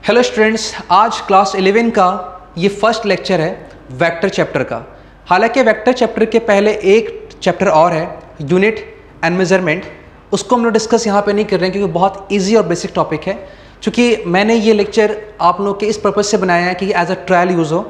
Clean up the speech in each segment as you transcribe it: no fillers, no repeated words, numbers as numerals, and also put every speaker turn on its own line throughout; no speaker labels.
Hello students, आज class 11 का ये फर्स्ट लेक्चर है वेक्टर चैप्टर का। हालांकि वेक्टर चैप्टर के पहले एक चैप्टर और है यूनिट एंड मेजरमेंट, उसको हम लोग डिस्कस यहाँ पे नहीं कर रहे हैं क्योंकि बहुत इजी और बेसिक टॉपिक है। क्योंकि मैंने ये लेक्चर आप लोग के इस पर्पज़ से बनाया है कि एज अ ट्रायल यूज़ हो।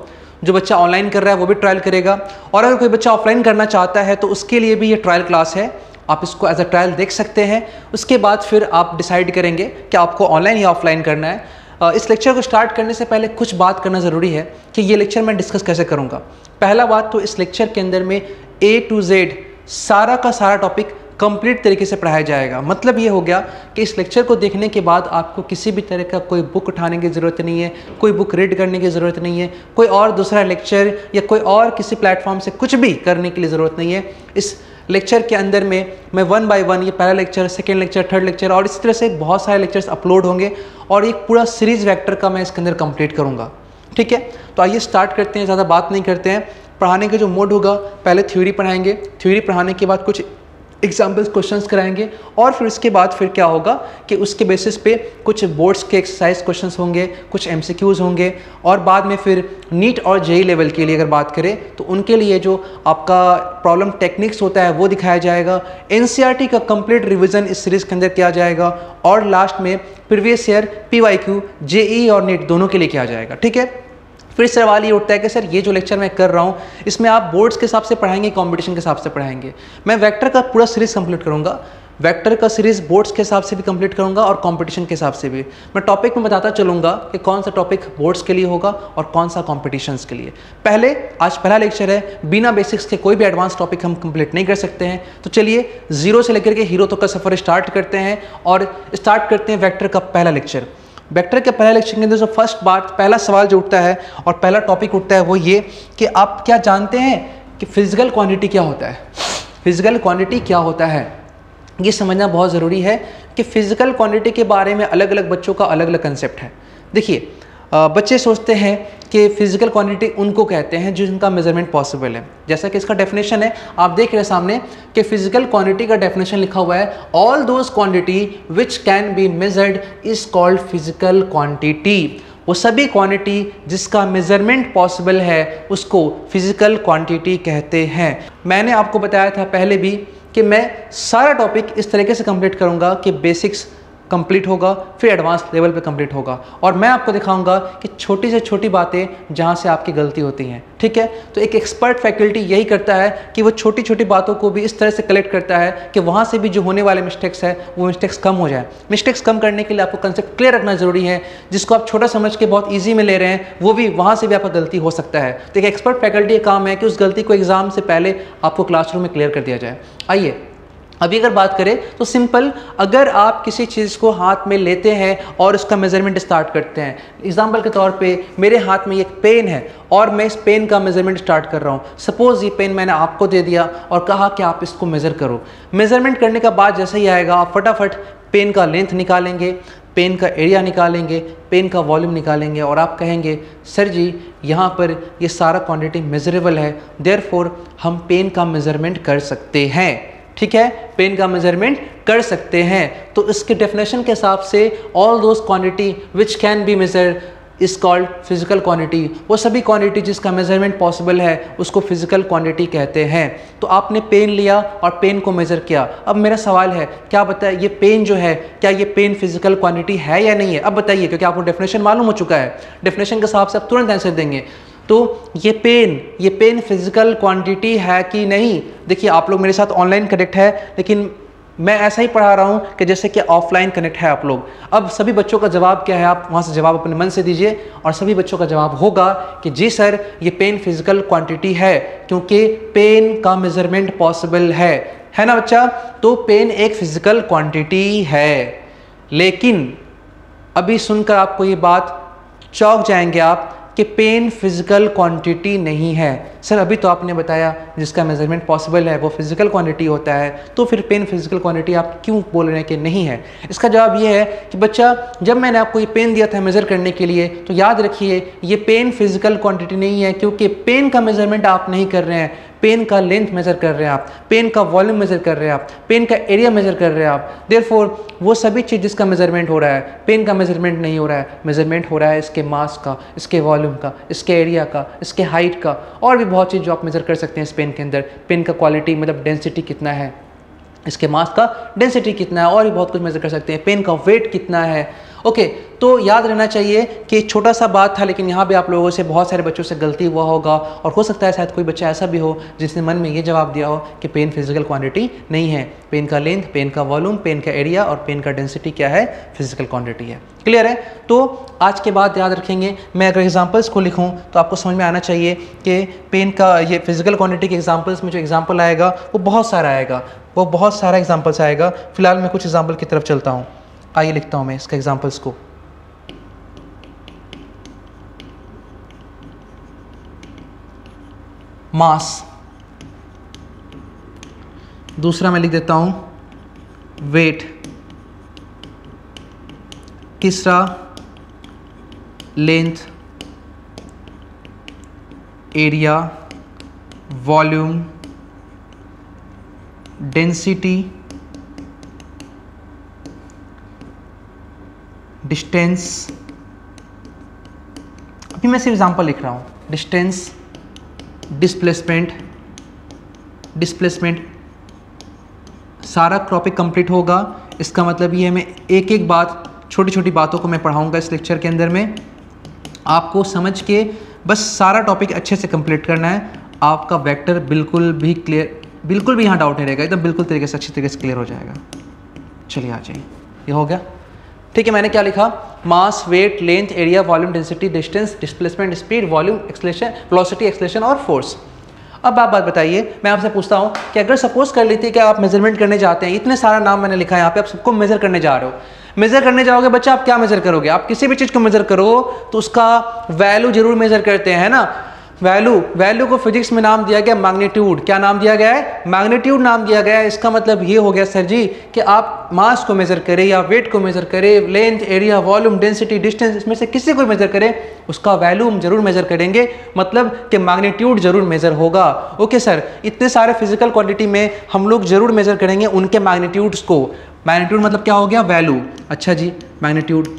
जो बच्चा ऑनलाइन कर रहा है वो भी ट्रायल करेगा, और अगर कोई बच्चा ऑफलाइन करना चाहता है तो उसके लिए भी ये ट्रायल क्लास है। आप इसको एज अ ट्रायल देख सकते हैं, उसके बाद फिर आप डिसाइड करेंगे कि आपको ऑनलाइन या ऑफलाइन करना है। इस लेक्चर को स्टार्ट करने से पहले कुछ बात करना ज़रूरी है कि ये लेक्चर मैं डिस्कस कैसे करूँगा। पहला बात तो इस लेक्चर के अंदर में A to Z सारा का सारा टॉपिक कंप्लीट तरीके से पढ़ाया जाएगा। मतलब ये हो गया कि इस लेक्चर को देखने के बाद आपको किसी भी तरह का कोई बुक उठाने की ज़रूरत नहीं है, कोई बुक रीड करने की ज़रूरत नहीं है, कोई और दूसरा लेक्चर या कोई और किसी प्लेटफॉर्म से कुछ भी करने के लिए ज़रूरत नहीं है। इस लेक्चर के अंदर में मैं 1 by 1 ये पहला lecture, second lecture, third lecture और इसी तरह से बहुत सारे लेक्चर्स अपलोड होंगे और एक पूरा सीरीज़ वेक्टर का मैं इसके अंदर कंप्लीट करूँगा। ठीक है, तो आइए स्टार्ट करते हैं, ज़्यादा बात नहीं करते हैं। पढ़ाने का जो मोड होगा, पहले थ्योरी पढ़ाएंगे, थ्योरी पढ़ाने के बाद कुछ एग्जाम्पल्स क्वेश्चंस कराएंगे और फिर उसके बाद फिर क्या होगा कि उसके बेसिस पे कुछ बोर्ड्स के एक्सरसाइज क्वेश्चंस होंगे, कुछ एमसीक्यूज होंगे और बाद में फिर नीट और जेईई लेवल के लिए अगर बात करें तो उनके लिए जो आपका प्रॉब्लम टेक्निक्स होता है वो दिखाया जाएगा। एनसीईआरटी का कंप्लीट रिवीजन इस सीरीज़ के अंदर किया जाएगा और लास्ट में प्रीवियस ईयर पीवाईक्यू जेईई और नीट दोनों के लिए किया जाएगा। ठीक है, फिर सवाल ये उठता है कि सर ये जो लेक्चर मैं कर रहा हूँ इसमें आप बोर्ड्स के हिसाब से पढ़ाएंगे, कंपटीशन के हिसाब से पढ़ाएंगे। मैं वेक्टर का पूरा सीरीज़ कंप्लीट करूँगा, वेक्टर का सीरीज़ बोर्ड्स के हिसाब से भी कंप्लीट करूँगा और कंपटीशन के हिसाब से भी। मैं टॉपिक में बताता चलूँगा कि कौन सा टॉपिक बोर्ड्स के लिए होगा और कौन सा कॉम्पिटिशन्स के लिए। आज पहला लेक्चर है, बिना बेसिक्स के कोई भी एडवांस टॉपिक हम कंप्लीट नहीं कर सकते हैं। तो चलिए जीरो से लेकर के हीरो तक का सफ़र स्टार्ट करते हैं और स्टार्ट करते हैं वेक्टर का पहला लेक्चर। वेक्टर के पहले लेक्चर के अंदर जो फर्स्ट बात, पहला सवाल जो उठता है और पहला टॉपिक उठता है वो ये कि आप क्या जानते हैं कि फिजिकल क्वांटिटी क्या होता है। फिजिकल क्वांटिटी क्या होता है ये समझना बहुत ज़रूरी है कि फिजिकल क्वांटिटी के बारे में अलग अलग बच्चों का अलग अलग कंसेप्ट है। देखिए, बच्चे सोचते हैं कि फिजिकल क्वांटिटी उनको कहते हैं जिनका मेजरमेंट पॉसिबल है। जैसा कि इसका डेफिनेशन है, आप देख रहे हैं सामने कि फिजिकल क्वांटिटी का डेफिनेशन लिखा हुआ है, all those quantity which can be measured is called physical quantity. वो सभी क्वांटिटी जिसका मेजरमेंट पॉसिबल है उसको फिजिकल क्वांटिटी कहते हैं। मैंने आपको बताया था पहले भी कि मैं सारा टॉपिक इस तरीके से कंप्लीट करूंगा कि बेसिक्स कंप्लीट होगा, फिर एडवांस लेवल पे कंप्लीट होगा और मैं आपको दिखाऊंगा कि छोटी से छोटी बातें जहां से आपकी गलती होती हैं। ठीक है, तो एक एक्सपर्ट फैकल्टी यही करता है कि वो छोटी छोटी बातों को भी इस तरह से कलेक्ट करता है कि वहां से भी जो होने वाले मिस्टेक्स है वो मिस्टेक्स कम हो जाए। मिस्टेक्स कम करने के लिए आपको कंसेप्ट क्लियर रखना जरूरी है। जिसको आप छोटा समझ के बहुत ईजी में ले रहे हैं वो भी वहां से भी आपका गलती हो सकता है। तो एक एक्सपर्ट फैकल्टी का काम है कि उस गलती को एग्जाम से पहले आपको क्लासरूम में क्लियर कर दिया जाए। आइए अभी अगर बात करें तो सिंपल, अगर आप किसी चीज़ को हाथ में लेते हैं और उसका मेजरमेंट स्टार्ट करते हैं, एग्जांपल के तौर पे मेरे हाथ में एक पेन है और मैं इस पेन का मेजरमेंट स्टार्ट कर रहा हूँ। सपोज़ ये पेन मैंने आपको दे दिया और कहा कि आप इसको मेज़र करो। मेजरमेंट करने का बाद जैसे ही आएगा आप फटाफट पेन का लेंथ निकालेंगे, पेन का एरिया निकालेंगे, पेन का वॉल्यूम निकालेंगे और आप कहेंगे सर जी यहाँ पर ये सारा क्वांटिटी मेजरेबल है, देयरफॉर हम पेन का मेजरमेंट कर सकते हैं। ठीक है, पेन का मेजरमेंट कर सकते हैं। तो इसके डेफिनेशन के हिसाब से all those quantity which can be measured is called physical quantity. वो सभी क्वांटिटी जिसका मेजरमेंट पॉसिबल है उसको फिजिकल क्वांटिटी कहते हैं। तो आपने पेन लिया और पेन को मेजर किया। अब मेरा सवाल है, क्या बताए ये पेन जो है, क्या ये पेन फिजिकल क्वांटिटी है या नहीं है? अब बताइए, क्योंकि आपको डेफिनेशन मालूम हो चुका है। डेफिनेशन के हिसाब से आप तुरंत आंसर देंगे। तो ये पेन फिजिकल क्वांटिटी है कि नहीं? देखिए, आप लोग मेरे साथ ऑनलाइन कनेक्ट है लेकिन मैं ऐसा ही पढ़ा रहा हूँ कि जैसे कि ऑफलाइन कनेक्ट है आप लोग। अब सभी बच्चों का जवाब क्या है, आप वहाँ से जवाब अपने मन से दीजिए और सभी बच्चों का जवाब होगा कि जी सर ये पेन फिजिकल क्वांटिटी है क्योंकि पेन का मेजरमेंट पॉसिबल है ना बच्चा? तो पेन एक फिजिकल क्वांटिटी है। लेकिन अभी सुनकर आपको ये बात चौंक जाएंगे आप कि पेन फिजिकल क्वांटिटी नहीं है। सर अभी तो आपने बताया जिसका मेजरमेंट पॉसिबल है वो फिजिकल क्वांटिटी होता है, तो फिर पेन फिजिकल क्वांटिटी आप क्यों बोल रहे हैं कि नहीं है? इसका जवाब ये है कि बच्चा, जब मैंने आपको ये पेन दिया था मेज़र करने के लिए, तो याद रखिए ये पेन फिजिकल क्वांटिटी नहीं है, क्योंकि पेन का मेजरमेंट आप नहीं कर रहे हैं, पेन का लेंथ मेजर कर रहे हैं आप, पेन का वॉल्यूम मेजर कर रहे हैं आप, पेन का एरिया मेजर कर रहे हैं आप। देयरफॉर वो सभी चीज़ जिसका मेजरमेंट हो रहा है, पेन का मेजरमेंट नहीं हो रहा है, मेजरमेंट हो रहा है इसके मास का, इसके वॉल्यूम का, इसके एरिया का, इसके हाइट का, और भी बहुत चीज़ जो आप मेजर कर सकते हैं इस पेन के अंदर। पेन का क्वालिटी मतलब डेंसिटी कितना है, इसके मास का डेंसिटी कितना है, और भी बहुत कुछ मेजर कर सकते हैं। पेन का वेट कितना है। ओके, तो याद रहना चाहिए कि छोटा सा बात था, लेकिन यहाँ पे आप लोगों से बहुत सारे बच्चों से गलती हुआ होगा, और हो सकता है शायद कोई बच्चा ऐसा भी हो जिसने मन में ये जवाब दिया हो कि पेन फिजिकल क्वांटिटी नहीं है। पेन का लेंथ, पेन का वॉल्यूम, पेन का एरिया और पेन का डेंसिटी क्या है? फिजिकल क्वांटिटी है। क्लियर है? तो आज के बाद याद रखेंगे, मैं अगर एग्जाम्पल्स को लिखूँ तो आपको समझ में आना चाहिए कि पेन का ये फिजिकल क्वांटिटी के एग्जाम्पल्स में जो एग्जाम्पल आएगा वो बहुत सारा आएगा, वो बहुत सारा एग्जाम्पल्स आएगा। फिलहाल मैं कुछ एग्जाम्पल की तरफ चलता हूँ। आइए लिखता हूँ मैं इसका एग्जाम्पल्स को। मास, दूसरा मैं लिख देता हूँ वेट, तीसरा length, area, volume, density, distance. अभी मैं सिर्फ एग्जाम्पल लिख रहा हूँ। डिस्टेंस, डिस्प्लेसमेंट, सारा टॉपिक कंप्लीट होगा। इसका मतलब ये है मैं एक एक बात, छोटी छोटी बातों को मैं पढ़ाऊँगा इस लेक्चर के अंदर में। आपको समझ के बस सारा टॉपिक अच्छे से कंप्लीट करना है। आपका वेक्टर बिल्कुल भी क्लियर, बिल्कुल भी यहाँ डाउट नहीं रहेगा, एकदम बिल्कुल तरीके से अच्छी तरीके से क्लियर हो जाएगा। चलिए आ जाइए, ये हो गया। ठीक है, मैंने क्या लिखा? Mass, weight, length, area, volume, density, distance, displacement, speed, volume, acceleration, velocity, acceleration और फोर्स। अब आप बात बताइए, मैं आपसे पूछता हूँ कि अगर सपोज कर लेते कि आप मेजरमेंट करने जाते हैं, इतने सारा नाम मैंने लिखा है यहाँ पे, आप सबको मेजर करने जा रहे हो। मेजर करने जाओगे बच्चा, आप क्या मेजर करोगे? आप किसी भी चीज़ को मेजर करो तो उसका वैल्यू जरूर मेजर करते हैं, है ना? वैल्यू को फिजिक्स में नाम दिया गया मैग्नीट्यूड। क्या नाम दिया गया है? मैग्नीट्यूड नाम दिया गया है। इसका मतलब ये हो गया सर जी कि आप मास को मेजर करें या वेट को मेजर करें, length, area, volume, density, distance, इसमें से किसी को मेजर करें, उसका वैल्यू हम जरूर मेजर करेंगे, मतलब कि मैग्नीट्यूड जरूर मेजर होगा। ओके सर, इतने सारे फिजिकल क्वांटिटी में हम लोग जरूर मेजर करेंगे उनके मैग्नीट्यूड्स को। मैग्नीट्यूड मतलब क्या हो गया? वैल्यू। अच्छा जी, मैग्नीट्यूड।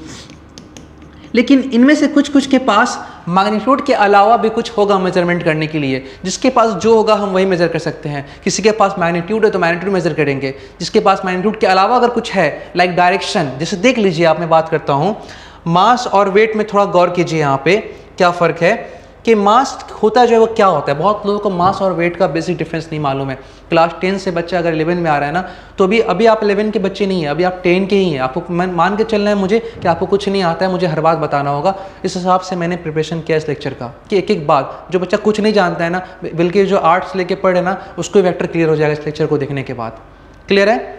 लेकिन इनमें से कुछ कुछ के पास मैग्नीट्यूड के अलावा भी कुछ होगा मेजरमेंट करने के लिए। जिसके पास जो होगा हम वही मेजर कर सकते हैं। किसी के पास मैग्नीट्यूड है तो मैग्नीट्यूड मेजर करेंगे, जिसके पास मैग्नीट्यूड के अलावा अगर कुछ है लाइक डायरेक्शन, जैसे देख लीजिए आप, मैं बात करता हूँ मास और वेट में, थोड़ा गौर कीजिए यहाँ पे क्या फ़र्क है कि मास होता जो है वो क्या होता है। बहुत लोगों को मास और वेट का बेसिक डिफरेंस नहीं मालूम है। क्लास 10 से बच्चा अगर 11 में आ रहा है ना, तो अभी आप 11 के बच्चे नहीं हैं, अभी आप 10 के ही हैं। आपको मान के चलना है मुझे कि आपको कुछ नहीं आता है, मुझे हर बात बताना होगा। इस हिसाब से मैंने प्रिपरेशन किया इस लेक्चर का कि एक एक बात, जो बच्चा कुछ नहीं जानता है ना, बल्कि जो आर्ट्स लेके पढ़े ना, उसको वेक्टर क्लियर हो जाएगा इस लेक्चर को देखने के बाद। क्लियर है?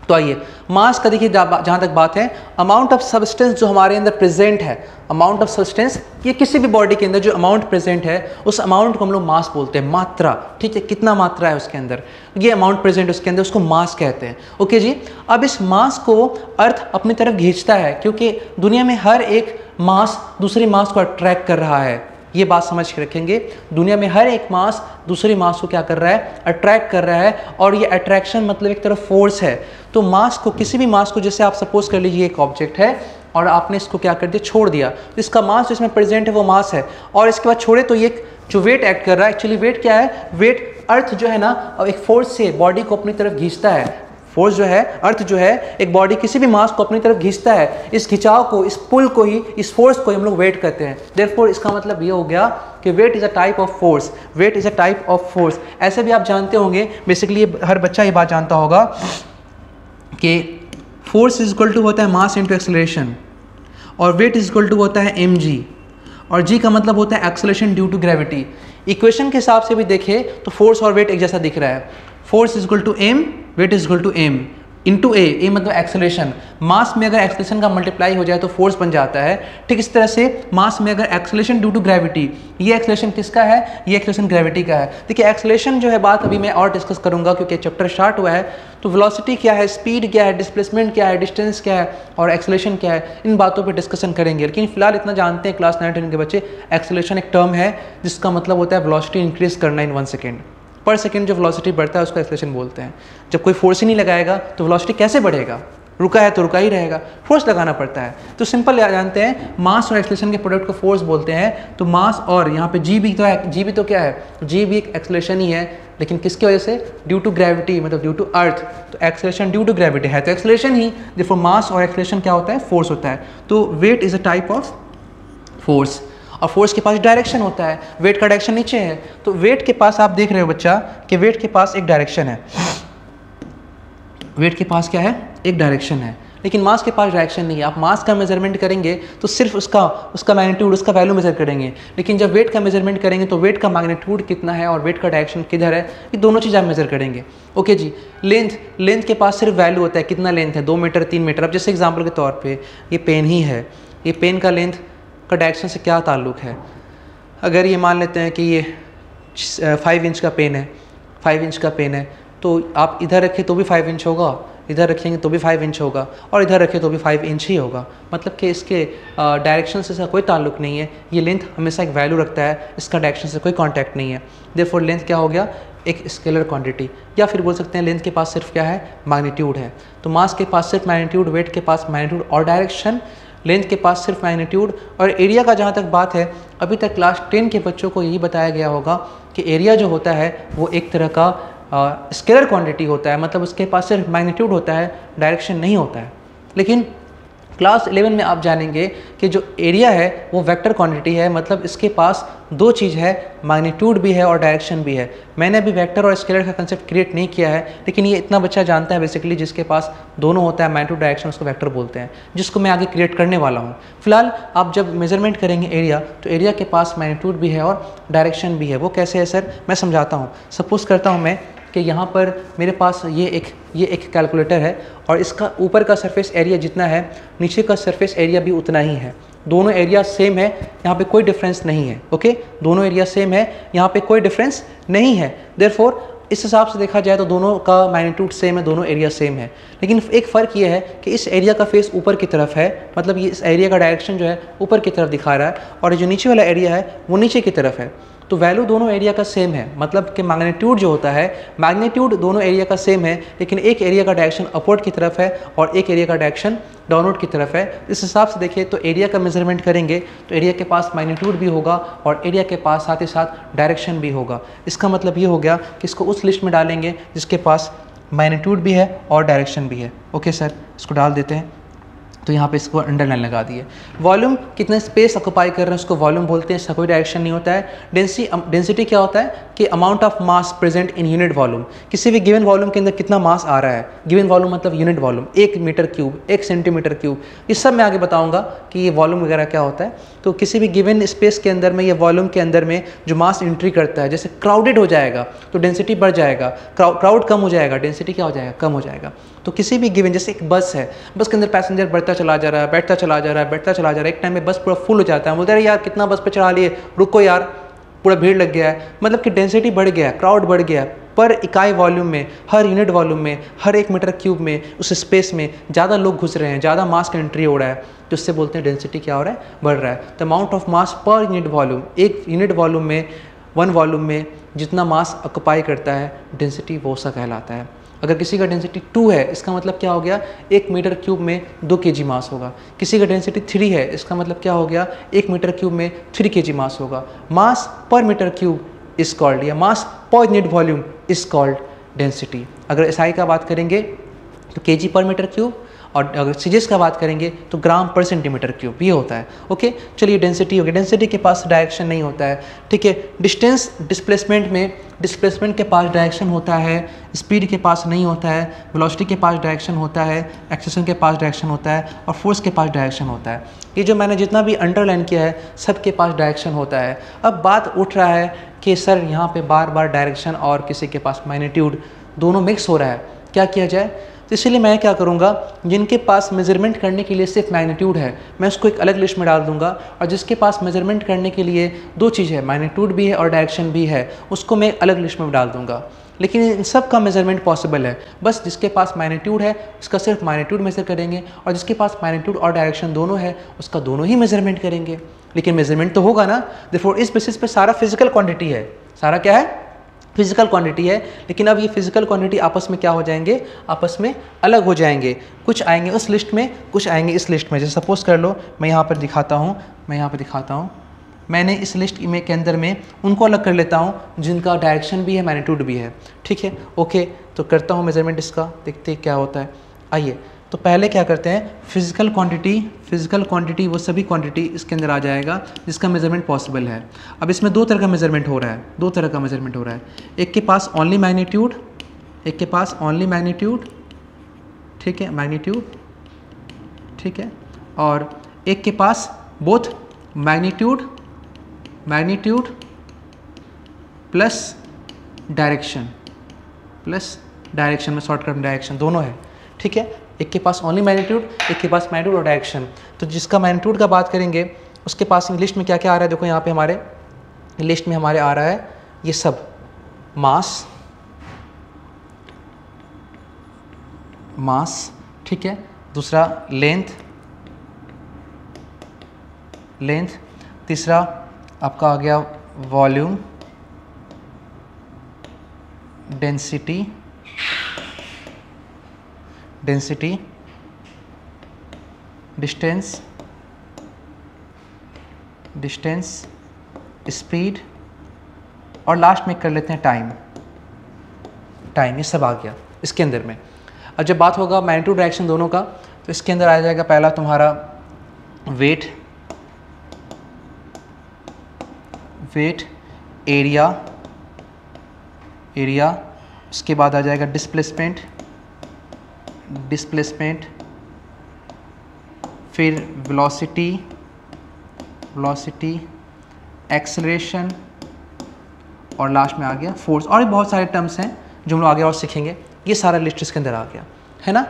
तो आइए मास का देखिए, जहाँ तक बात है, अमाउंट ऑफ सब्सटेंस जो हमारे अंदर प्रेजेंट है, अमाउंट ऑफ सब्सटेंस, ये किसी भी बॉडी के अंदर जो अमाउंट प्रेजेंट है, उस अमाउंट को हम लोग मास बोलते हैं। मात्रा, ठीक है, कितना मात्रा है उसके अंदर, ये अमाउंट प्रेजेंट उसके अंदर, उसको मास कहते हैं। ओके जी, अब इस मास को अर्थ अपनी तरफ खींचता है, क्योंकि दुनिया में हर एक मास दूसरी मास को अट्रैक्ट कर रहा है। ये बात समझ के रखेंगे, दुनिया में हर एक मास दूसरी मास को क्या कर रहा है? अट्रैक्ट कर रहा है। और ये अट्रैक्शन मतलब एक तरफ फोर्स है। तो मास को, किसी भी मास को, जैसे आप सपोज कर लीजिए एक ऑब्जेक्ट है और आपने इसको क्या कर दिया? छोड़ दिया, तो इसका मास जिसमें प्रेजेंट है वो मास है, और इसके बाद छोड़े तो ये जो वेट एक्ट कर रहा है, एक्चुअली वेट क्या है? वेट अर्थ जो है ना, एक फोर्स से बॉडी को अपनी तरफ खींचता है। फोर्स जो है, अर्थ जो है, एक बॉडी किसी भी मास को अपनी तरफ खींचता है। इस खिंचाव को, इस पुल को ही, इस फोर्स को हम लोग वेट कहते हैं। देयरफॉर इसका मतलब ये हो गया कि weight is a type of force. Weight is a type of force. ऐसे भी आप जानते होंगे, बेसिकली हर बच्चा ये बात जानता होगा कि फोर्स इज इक्वल टू होता है मास इंटू एक्सेलरेशन, और वेट इज इक्वल टू होता है mg, और g का मतलब होता है acceleration due to gravity. Equation के हिसाब से भी देखें तो फोर्स और वेट एक जैसा दिख रहा है। Force is equal to m, weight is equal to m। Into a मतलब एक्सेलरेशन, मास में अगर एक्सेलरेशन का मल्टीप्लाई हो जाए तो फोर्स बन जाता है। ठीक इस तरह से मास में अगर एक्सेलरेशन ड्यू टू ग्रेविटी, ये एक्सेलरेशन किसका है, ये एक्सेलरेशन ग्रेविटी का है। देखिए एक्सेलरेशन जो है बात अभी मैं और डिस्कस करूंगा क्योंकि चैप्टर स्टार्ट हुआ है। तो वेलोसिटी क्या है, स्पीड क्या है, डिस्प्लेसमेंट क्या है, डिस्टेंस क्या है और एक्सेलरेशन क्या है, इन बातों पर डिस्कशन करेंगे। लेकिन फिलहाल इतना जानते हैं क्लास 9-10 के बच्चे, एक्सेलरेशन एक टर्म है जिसका मतलब होता है वेलोसिटी इंक्रीज करना इन 1 सेकेंड। पर सेकंड जो वेलोसिटी बढ़ता है उसको एक्सेलरेशन बोलते हैं। जब कोई फोर्स ही नहीं लगाएगा तो वेलोसिटी कैसे बढ़ेगा, रुका है तो रुका ही रहेगा, फोर्स लगाना पड़ता है। तो सिंपल जानते हैं मास और एक्सेलरेशन के प्रोडक्ट को फोर्स बोलते हैं। तो मास और यहाँ पे जी भी तो है, जी भी तो क्या है, जी भी एक एक्सेलरेशन ही है, लेकिन किसकी वजह से, ड्यू टू ग्रेविटी, मतलब ड्यू टू अर्थ। तो एक्सेलरेशन ड्यू टू ग्रेविटी है तो एक्सेलरेशन ही, देखो मास और एक्सेलरेशन क्या होता है, फोर्स होता है। तो weight is a type of force और फोर्स के पास डायरेक्शन होता है, वेट का डायरेक्शन नीचे है। तो वेट के पास आप देख रहे हो बच्चा कि वेट के पास एक डायरेक्शन है, वेट के पास क्या है, एक डायरेक्शन है, लेकिन मास के पास डायरेक्शन नहीं है। आप मास का मेजरमेंट करेंगे तो सिर्फ उसका मैग्नीट्यूड, उसका वैल्यू मेजर करेंगे, लेकिन जब वेट का मेजरमेंट करेंगे तो वेट का मैग्नीट्यूड कितना है और वेट का डायरेक्शन किधर है, ये दोनों चीज़ आप मेजर करेंगे। ओके जी। लेंथ के पास सिर्फ वैल्यू होता है, कितना लेंथ है, 2 मीटर 3 मीटर। अब जैसे एग्जाम्पल के तौर पर ये पेन ही है, ये पेन का लेंथ का डायरेक्शन से क्या ताल्लुक़ है। अगर ये मान लेते हैं कि ये 5 इंच का पेन है, 5 इंच का पेन है, तो आप इधर रखें तो भी 5 इंच होगा, इधर रखेंगे तो भी 5 इंच होगा और इधर रखें तो भी 5 इंच ही होगा। मतलब कि इसके डायरेक्शन से इसका कोई ताल्लुक़ नहीं है। ये लेंथ हमेशा एक वैल्यू रखता है, इसका डायरेक्शन से कोई कॉन्टैक्ट नहीं है। देयरफॉर लेंथ क्या हो गया, एक स्केलर क्वांटिटी, या फिर बोल सकते हैं लेंथ के पास सिर्फ क्या है, मैग्नीट्यूड है। तो मास के पास सिर्फ मैग्नीट्यूड, वेट के पास मैग्नीट्यूड और डायरेक्शन, लेंथ के पास सिर्फ मैग्नीट्यूड। और एरिया का जहाँ तक बात है, अभी तक क्लास 10 के बच्चों को यही बताया गया होगा कि एरिया जो होता है वो एक तरह का स्केलर क्वांटिटी होता है, मतलब उसके पास सिर्फ मैग्नीट्यूड होता है, डायरेक्शन नहीं होता है। लेकिन क्लास 11 में आप जानेंगे कि जो एरिया है वो वेक्टर क्वांटिटी है, मतलब इसके पास 2 चीज़ है, मैग्नीट्यूड भी है और डायरेक्शन भी है। मैंने अभी वेक्टर और स्केलर का कंसेप्ट क्रिएट नहीं किया है, लेकिन ये इतना बच्चा जानता है बेसिकली जिसके पास दोनों होता है, मैग्नीट्यूड डायरेक्शन, उसको वेक्टर बोलते हैं, जिसको मैं आगे क्रिएट करने वाला हूँ। फिलहाल आप जब मेजरमेंट करेंगे एरिया, तो एरिया के पास मैग्नीट्यूड भी है और डायरेक्शन भी है। वो कैसे है सर, मैं समझाता हूँ। सपोज करता हूँ मैं कि यहाँ पर मेरे पास ये एक कैलकुलेटर है और इसका ऊपर का सरफेस एरिया जितना है, नीचे का सरफेस एरिया भी उतना ही है। दोनों एरिया सेम है, यहाँ पे कोई डिफरेंस नहीं है। ओके, दोनों एरिया सेम है, यहाँ पे कोई डिफरेंस नहीं है। देयरफॉर इस हिसाब से देखा जाए तो दोनों का मैग्नीट्यूड सेम है, दोनों एरिया सेम है। लेकिन एक फ़र्क ये है कि इस एरिया का फेस ऊपर की तरफ है, मतलब ये इस एरिया का डायरेक्शन जो है ऊपर की तरफ दिखा रहा है, और जो नीचे वाला एरिया है वो नीचे की तरफ है। तो वैल्यू दोनों एरिया का सेम है, मतलब कि मैग्नीट्यूड जो होता है, मैग्नीट्यूड दोनों एरिया का सेम है, लेकिन एक एरिया का डायरेक्शन अपवर्ड की तरफ है और एक एरिया का डायरेक्शन डाउनवर्ड की तरफ है। इस हिसाब से देखिए तो एरिया का मेजरमेंट करेंगे तो एरिया के पास मैग्नीट्यूड भी होगा और एरिया के पास साथ ही साथ डायरेक्शन भी होगा। इसका मतलब ये हो गया कि इसको उस लिस्ट में डालेंगे जिसके पास मैग्नीट्यूड भी है और डायरेक्शन भी है। ओके सर, इसको डाल देते हैं। तो यहाँ पे इसको अंडरलाइन लगा दिए। वॉल्यूम कितना स्पेस ऑक्यूपाई कर रहे हैं उसको वॉल्यूम बोलते हैं, इसका कोई डायरेक्शन नहीं होता है। डेंसिटी क्या होता है कि amount of mass present in unit volume, किसी भी गिवन वॉल्यूम के अंदर कितना मास आ रहा है। गिवन वॉल्यूम मतलब unit volume, 1 metre cube, 1 centimetre cube, इस सब मैं आगे बताऊँगा कि ये वॉल्यूम वगैरह क्या होता है। तो किसी भी गिवन स्पेस के अंदर में या वॉल्यूम के अंदर में जो मास एंट्री करता है, जैसे क्राउडेड हो जाएगा तो डेंसिटी बढ़ जाएगा, क्राउड कम हो जाएगा, डेंसिटी क्या हो जाएगा, कम हो जाएगा। तो किसी भी गिवन, जैसे एक बस है, बस के अंदर पैसेंजर बढ़ता चला जा रहा है, बैठता चला जा रहा है, बैठता चला जा रहा है, एक टाइम में बस पूरा फुल हो जाता है, बोलते हैं यार कितना बस पे चढ़ा लिए, रुको यार पूरा भीड़ लग गया है। मतलब कि डेंसिटी बढ़ गया, क्राउड बढ़ गया, पर इकाई वॉल्यूम में, हर यूनिट वॉल्यूम में, हर 1 मीटर क्यूब में, उस स्पेस में ज़्यादा लोग घुस रहे हैं, ज़्यादा मास का एंट्री हो रहा है, तो उससे बोलते हैं डेंसिटी क्या हो रहा है, बढ़ रहा है। The amount of mass per unit volume, एक यूनिट वॉल्यूम में, 1 वॉल्यूम में जितना मास ऑक्यूपाई करता है डेंसिटी वो सा कहलाता है। अगर किसी का डेंसिटी 2 है, इसका मतलब क्या हो गया, 1 मीटर क्यूब में 2 kg मास होगा। किसी का डेंसिटी 3 है, इसका मतलब क्या हो गया, 1 मीटर क्यूब में 3 kg मास होगा। मास पर मीटर क्यूब इज कॉल्ड, या mass per unit volume is called density. अगर SI का बात करेंगे तो kg पर मीटर क्यूब, और अगर सीजीएस का बात करेंगे तो ग्राम पर सेंटीमीटर क्यूब ये होता है। ओके, चलिए डेंसिटी हो गई। डेंसिटी के पास डायरेक्शन नहीं होता है, ठीक है। डिस्टेंस डिस्प्लेसमेंट में, डिस्प्लेसमेंट के पास डायरेक्शन होता है, स्पीड के पास नहीं होता है, वेलोसिटी के पास डायरेक्शन होता है, एक्सेलरेशन के पास डायरेक्शन होता है और फोर्स के पास डायरेक्शन होता है। ये जो मैंने जितना भी अंडरलाइन किया है सबके पास डायरेक्शन होता है। अब बात उठ रहा है कि सर यहाँ पे बार बार डायरेक्शन और किसी के पास मैग्नीट्यूड दोनों मिक्स हो रहा है, क्या किया जाए। तो इसीलिए मैं क्या करूँगा, जिनके पास मेजरमेंट करने के लिए सिर्फ मैग्नीट्यूड है मैं उसको एक अलग लिस्ट में डाल दूंगा, और जिसके पास मेजरमेंट करने के लिए दो चीज़ है, मैग्नीट्यूड भी है और डायरेक्शन भी है, उसको मैं अलग लिस्ट में डाल दूंगा। लेकिन इन सब का मेजरमेंट पॉसिबल है, बस जिसके पास मैग्नीट्यूड है उसका सिर्फ मैग्नीट्यूड मेजर करेंगे, और जिसके पास मैग्नीट्यूड और डायरेक्शन दोनों है उसका दोनों ही मेजरमेंट करेंगे। लेकिन मेजरमेंट तो होगा ना, देयरफॉर इस बेसिस पे सारा फिजिकल क्वांटिटी है, सारा क्या है, फिजिकल क्वांटिटी है। लेकिन अब ये फिजिकल क्वांटिटी आपस में क्या हो जाएंगे, आपस में अलग हो जाएंगे, कुछ आएंगे उस लिस्ट में, कुछ आएंगे इस लिस्ट में। जैसे सपोज कर लो मैं यहाँ पर दिखाता हूँ, मैंने इस लिस्ट में के अंदर में उनको अलग कर लेता हूँ जिनका डायरेक्शन भी है मैग्नीट्यूड भी है, ठीक है। ओके, तो करता हूँ मेजरमेंट इसका, देखते हैं क्या होता है। आइए, तो पहले क्या करते हैं, फिजिकल क्वांटिटी वो सभी क्वांटिटी इसके अंदर आ जाएगा जिसका मेजरमेंट पॉसिबल है। अब इसमें दो तरह का मेजरमेंट हो रहा है, एक के पास ओनली मैग्नीट्यूड, एक के पास ओनली मैग्नीट्यूड, ठीक है, मैग्नीट्यूड, ठीक है, और एक के पास बोथ मैग्नीट्यूड प्लस डायरेक्शन में शॉर्टकट डायरेक्शन दोनों है, ठीक है। एक के पास ओनली मैग्नीट्यूड, एक के पास मैग्नीट्यूड और डायरेक्शन। तो जिसका मैग्नीट्यूड का बात करेंगे उसके पास लिस्ट में क्या क्या आ रहा है, देखो यहाँ पे हमारे लिस्ट में हमारे आ रहा है ये सब, मास, ठीक है, दूसरा लेंथ, तीसरा आपका आ गया वॉल्यूम, डेंसिटी, डिस्टेंस, स्पीड, और लास्ट में कर लेते हैं टाइम। ये सब आ गया इसके अंदर में। अब जब बात होगा मैग्नीट्यूड डायरेक्शन दोनों का, तो इसके अंदर आ जाएगा पहला तुम्हारा वेट, एरिया, उसके बाद आ जाएगा डिस्प्लेसमेंट, फिर वेलोसिटी, एक्सेलरेशन, और लास्ट में आ गया फोर्स। और भी बहुत सारे टर्म्स हैं जो हम लोग आगे और सीखेंगे। ये सारा लिस्ट इसके अंदर आ गया है ना।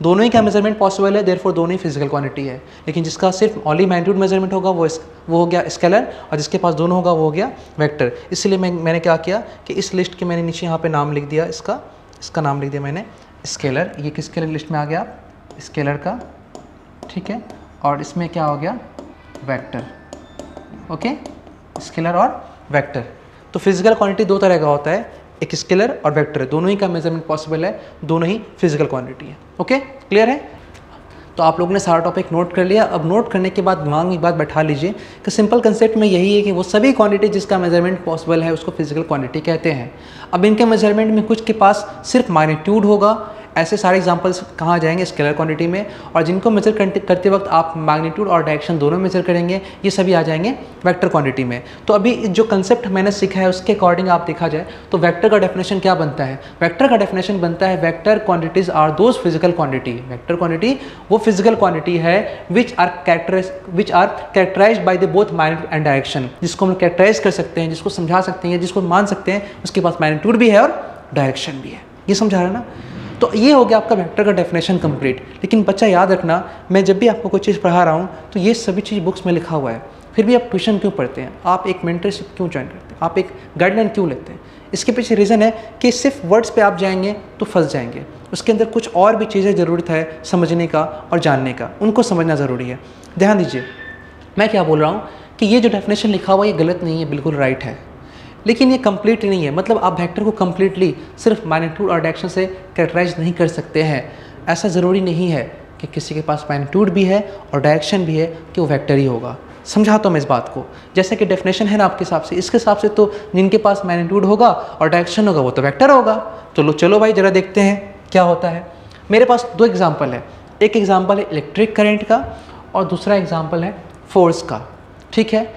दोनों ही का मेजरमेंट पॉसिबल है, देयरफॉर दोनों ही फिजिकल क्वांटिटी है। लेकिन जिसका सिर्फ ओनली मैग्नीट्यूड मेजरमेंट होगा वो हो गया स्केलर, और जिसके पास दोनों होगा वो हो गया वेक्टर। इसलिए मैंने क्या किया कि इस लिस्ट के मैंने नीचे यहाँ पे नाम लिख दिया, इसका नाम लिख दिया मैंने स्केलर। ये किसके लिस्ट में आ गया, स्केलर का, ठीक है। और इसमें क्या हो गया, वेक्टर, ओके, स्केलर और वेक्टर। तो फिजिकल क्वांटिटी दो तरह का होता है, एक स्केलर और वेक्टर, दोनों ही का मेजरमेंट पॉसिबल है, दोनों ही फिजिकल क्वांटिटी है। ओके, क्लियर है। तो आप लोगों ने सारा टॉपिक नोट कर लिया। अब नोट करने के बाद दिमाग में एक बात बैठा लीजिए कि सिंपल कंसेप्ट में यही है कि वो सभी क्वांटिटी जिसका मेजरमेंट पॉसिबल है उसको फिजिकल क्वांटिटी कहते हैं। अब इनके मेजरमेंट में कुछ के पास सिर्फ मैग्नीट्यूड होगा, ऐसे सारे एग्जांपल्स कहाँ जाएंगे, स्केलर क्वांटिटी में। और जिनको मेजर करते वक्त आप मैग्नीट्यूड और डायरेक्शन दोनों मेजर करेंगे, ये सभी आ जाएंगे वेक्टर क्वांटिटी में। तो अभी जो कंसेप्ट मैंने सीखा है उसके अकॉर्डिंग आप देखा जाए तो वेक्टर का डेफिनेशन क्या बनता है, वेक्टर का डेफिनेशन बनता है vector quantities are those physical quantity. Vector quantity वो फिजिकल क्वांटिटी है which are characterised by the both magnitude and direction, जिसको हम कैरेक्टराइज कर सकते हैं, जिसको समझा सकते हैं, जिसको मान सकते हैं उसके पास मैग्नीट्यूड भी है और डायरेक्शन भी है। ये समझा रहा है ना। तो ये हो गया आपका वेक्टर का डेफिनेशन कंप्लीट। लेकिन बच्चा याद रखना, मैं जब भी आपको कोई चीज़ पढ़ा रहा हूँ तो ये सभी चीज़ बुक्स में लिखा हुआ है, फिर भी आप ट्यूशन क्यों पढ़ते हैं, आप एक मेंटरशिप क्यों ज्वाइन करते हैं, आप एक गाइडलाइन क्यों लेते हैं। इसके पीछे रीज़न है कि सिर्फ वर्ड्स पे आप जाएंगे तो फंस जाएंगे, उसके अंदर कुछ और भी चीज़ें ज़रूरत है समझने का और जानने का, उनको समझना ज़रूरी है। ध्यान दीजिए मैं क्या बोल रहा हूँ कि ये जो डेफिनेशन लिखा हुआ है ये गलत नहीं है, बिल्कुल राइट है, लेकिन ये कंप्लीट नहीं है। मतलब आप वेक्टर को कंप्लीटली सिर्फ मैग्नीट्यूड और डायरेक्शन से कैरेक्टराइज नहीं कर सकते हैं। ऐसा ज़रूरी नहीं है कि किसी के पास मैग्नीट्यूड भी है और डायरेक्शन भी है कि वो वेक्टर ही होगा। समझाता हूँ मैं इस बात को। जैसे कि डेफिनेशन है ना आपके हिसाब से, इसके हिसाब से तो जिनके पास मैग्नीट्यूड होगा और डायरेक्शन होगा वो तो वेक्टर होगा। तो चलो भाई ज़रा देखते हैं क्या होता है। मेरे पास दो एग्जाम्पल है, एक एग्जाम्पल है इलेक्ट्रिक करंट का और दूसरा एग्जाम्पल है फोर्स का, ठीक है।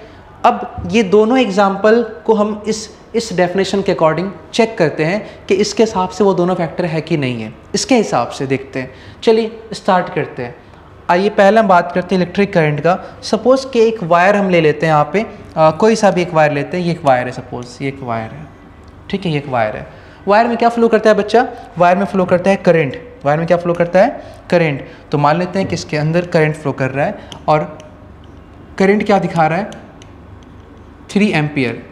अब ये दोनों एग्जाम्पल को हम इस डेफिनेशन के अकॉर्डिंग चेक करते हैं कि इसके हिसाब से वो दोनों फैक्टर है कि नहीं है, इसके हिसाब से देखते हैं। चलिए स्टार्ट करते हैं। आइए पहले हम बात करते हैं इलेक्ट्रिक करंट का। सपोज़ कि एक वायर हम ले लेते हैं, यहाँ पे कोई सा भी एक वायर लेते हैं। ये एक वायर है, सपोज़ ये एक वायर है, ठीक है, ये एक वायर है। वायर में क्या फ्लो करता है बच्चा, वायर में फ्लो करता है करंट, वायर में क्या फ्लो करता है? करंट। तो मान लेते हैं कि इसके अंदर करंट फ्लो कर रहा है और करंट क्या दिखा रहा है? 3 एम्पियर,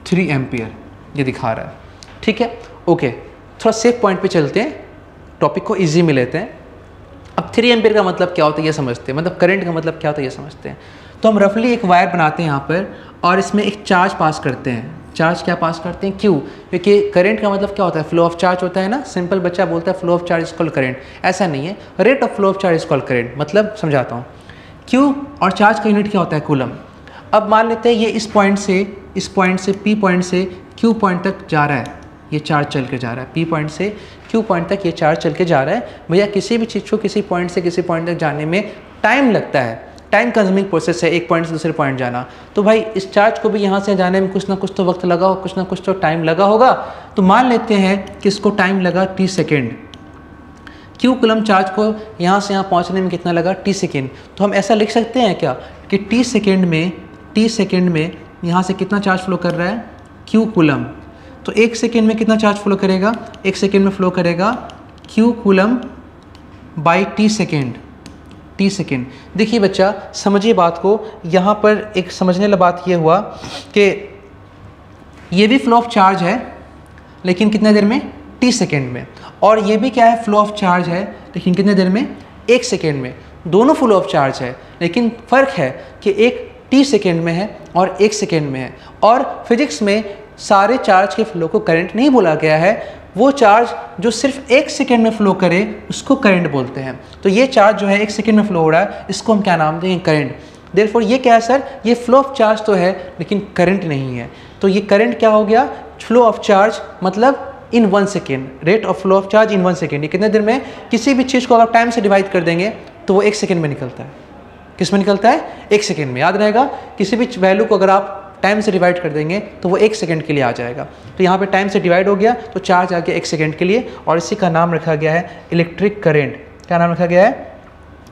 3 एम्पियर ये दिखा रहा है। ठीक है, ओके, थोड़ा सेफ पॉइंट पे चलते हैं, टॉपिक को इजी में लेते हैं। अब 3 एम्पियर का मतलब क्या होता है ये समझते हैं, मतलब करंट का मतलब क्या होता है ये समझते हैं। तो हम रफली एक वायर बनाते हैं यहाँ पर और इसमें एक चार्ज पास करते हैं। चार्ज क्या पास करते हैं? क्यू, क्योंकि करंट का मतलब क्या होता है? फ्लो ऑफ चार्ज होता है ना। सिंपल बच्चा बोलता है flow of charge is called current, ऐसा नहीं है, rate of flow of charge is called current. मतलब समझाता हूँ, क्यू और चार्ज का यूनिट क्या होता है? कूलम। अब मान लेते हैं ये इस पॉइंट से पी पॉइंट से क्यू पॉइंट तक जा रहा है, ये चार्ज चल के जा रहा है, पी पॉइंट से क्यू पॉइंट तक ये चार्ज चल के जा रहा है। भैया किसी भी चीज़ को किसी पॉइंट से किसी पॉइंट तक जाने में टाइम लगता है, टाइम कंज्यूमिंग प्रोसेस है एक पॉइंट से दूसरे पॉइंट जाना। तो भाई इस चार्ज को भी यहाँ से जाने में कुछ ना कुछ तो वक्त लगा हो, कुछ ना कुछ तो टाइम लगा होगा। तो मान लेते हैं कि इसको टाइम लगा t second. Q coulomb charge को यहाँ से यहाँ पहुँचने में कितना लगा? t second. तो हम ऐसा लिख सकते हैं क्या कि t सेकेंड में यहाँ से कितना चार्ज फ्लो कर रहा है? Q coulomb. तो 1 सेकेंड में कितना चार्ज फ्लो करेगा? 1 सेकेंड में फ्लो करेगा Q coulomb by T second. देखिए बच्चा समझिए बात को, यहाँ पर एक समझने वाली बात ये हुआ कि ये भी फ्लो ऑफ चार्ज है लेकिन कितने देर में? टी सेकेंड में। और ये भी क्या है? फ्लो ऑफ चार्ज है लेकिन कितने देर में? 1 सेकेंड में। दोनों फ्लो ऑफ चार्ज है लेकिन फ़र्क है कि एक टी सेकेंड में है और 1 सेकेंड में है। और फिजिक्स में सारे चार्ज के फ्लो को करंट नहीं बोला गया है, वो चार्ज जो सिर्फ 1 सेकेंड में फ्लो करे उसको करंट बोलते हैं। तो ये चार्ज जो है 1 सेकेंड में फ्लो हो रहा है, इसको हम क्या नाम देंगे? करंट। देयरफॉर ये क्या है सर? ये फ्लो ऑफ चार्ज तो है लेकिन करंट नहीं है। तो ये करंट क्या हो गया? फ्लो ऑफ चार्ज मतलब इन 1 second, rate of flow of charge in 1 second. ये कितने देर में? किसी भी चीज़ को अगर टाइम से डिवाइड कर देंगे तो वो 1 सेकेंड में निकलता है। किस में निकलता है? 1 सेकेंड में। याद रहेगा, किसी भी वैल्यू को अगर आप टाइम से डिवाइड कर देंगे तो वो 1 सेकेंड के लिए आ जाएगा। तो यहाँ पे टाइम से डिवाइड हो गया तो चार्ज आ गया 1 सेकेंड के लिए, और इसी का नाम रखा गया है इलेक्ट्रिक करंट। क्या नाम रखा गया है?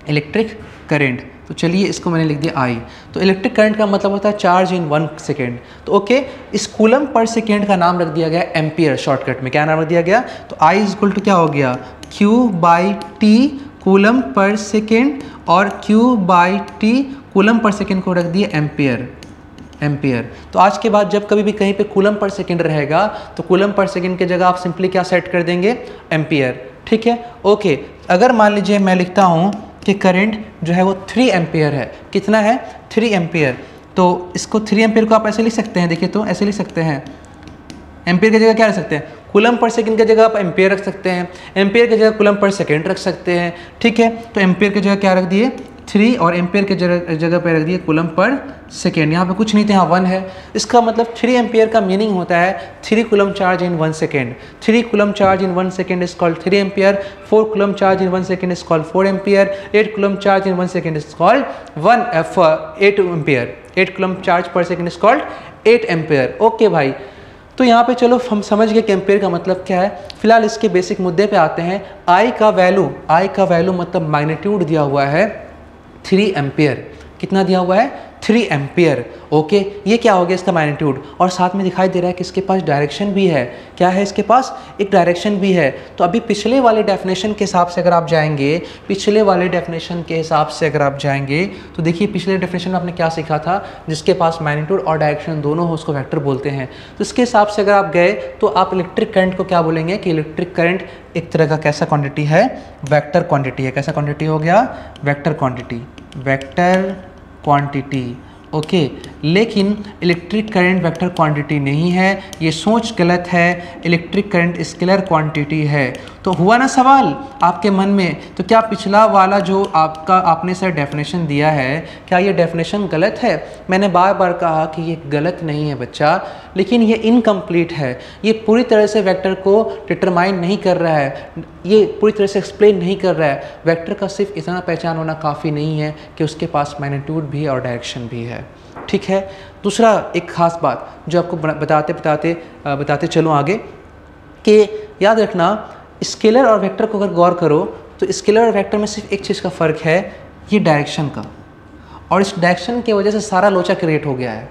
Electric current. तो चलिए इसको मैंने लिख दिया आई। तो इलेक्ट्रिक करंट का मतलब होता है चार्ज इन 1 सेकेंड। तो ओके, इस कूलम पर सेकेंड का नाम रख दिया गया एम्पियर शॉर्टकट में। क्या नाम रख दिया गया? तो आई इज इक्वल टू क्या हो गया? Q by T coulomb per second, और Q by T coulomb per second को रख दिया एम्पियर। तो आज के बाद जब कभी भी कहीं पे कूलम पर सेकेंड रहेगा तो कूलम पर सेकेंड की जगह आप सिंपली क्या सेट कर देंगे? एम्पियर। ठीक है, ओके। अगर मान लीजिए मैं लिखता हूँ कि करंट जो है वो 3 एम्पियर है। कितना है? 3 एम्पियर। तो इसको 3 एम्पियर को आप ऐसे लिख सकते हैं, देखिए तो ऐसे लिख सकते हैं। एम्पियर की जगह क्या रख सकते हैं? कूलम पर सेकेंड की जगह आप एम्पियर रख सकते हैं, एम्पियर की जगह कूलम पर सेकेंड रख सकते हैं। ठीक है, तो एम्पियर की जगह क्या रख दिए? 3, और एम्पियर के जगह पे रख दिए कूलम पर सेकेंड। यहाँ पे कुछ नहीं था, यहाँ 1 है। इसका मतलब 3 एम्पियर का मीनिंग होता है 3 coulomb charge in 1 second. 3 coulomb charge in 1 second is called 3 ampere. 4 coulomb charge in 1 second is called 4 ampere. 8 coulomb charge in 1 second is called 8 ampere. 8 coulomb charge per second is called 8 ampere. Okay भाई, तो यहाँ पे चलो हम समझ गए कि ampere का मतलब क्या है। फिलहाल इसके बेसिक मुद्दे पे आते हैं। आई का वैल्यू मतलब मैग्नीट्यूड दिया हुआ है 3 एम्पियर। कितना दिया हुआ है? 3 एम्पियर। ओके, ये क्या हो गया? इसका मैग्नीट्यूड। और साथ में दिखाई दे रहा है कि इसके पास डायरेक्शन भी है। क्या है? इसके पास एक डायरेक्शन भी है। तो अभी पिछले वाले डेफिनेशन के हिसाब से अगर आप जाएंगे, तो देखिए पिछले डेफिनेशन में आपने क्या सीखा था? जिसके पास मैग्नीट्यूड और डायरेक्शन दोनों हो उसको वेक्टर बोलते हैं। तो इसके हिसाब से अगर आप गए तो आप इलेक्ट्रिक करंट को क्या बोलेंगे कि इलेक्ट्रिक करंट एक तरह का कैसा क्वांटिटी है? वेक्टर क्वांटिटी है। कैसा क्वांटिटी हो गया? Vector quantity. ओके, लेकिन इलेक्ट्रिक करंट वेक्टर क्वांटिटी नहीं है, ये सोच गलत है। इलेक्ट्रिक करंट स्केलर क्वांटिटी है। तो हुआ ना सवाल आपके मन में? तो क्या पिछला वाला जो आपने सर डेफिनेशन दिया है, क्या ये डेफिनेशन गलत है? मैंने बार बार कहा कि ये गलत नहीं है बच्चा, लेकिन ये इनकम्प्लीट है। ये पूरी तरह से वेक्टर को डिटरमाइन नहीं कर रहा है, ये पूरी तरह से एक्सप्लेन नहीं कर रहा है। वेक्टर का सिर्फ इतना पहचान होना काफ़ी नहीं है कि उसके पास मैग्नीट्यूड भी और डायरेक्शन भी है। ठीक है, दूसरा एक ख़ास बात जो आपको बताते चलो आगे, कि याद रखना स्केलर और वेक्टर को अगर गौर करो तो स्केलर और वेक्टर में सिर्फ एक चीज़ का फ़र्क है, ये डायरेक्शन का। और इस डायरेक्शन की वजह से सारा लोचा क्रिएट हो गया है।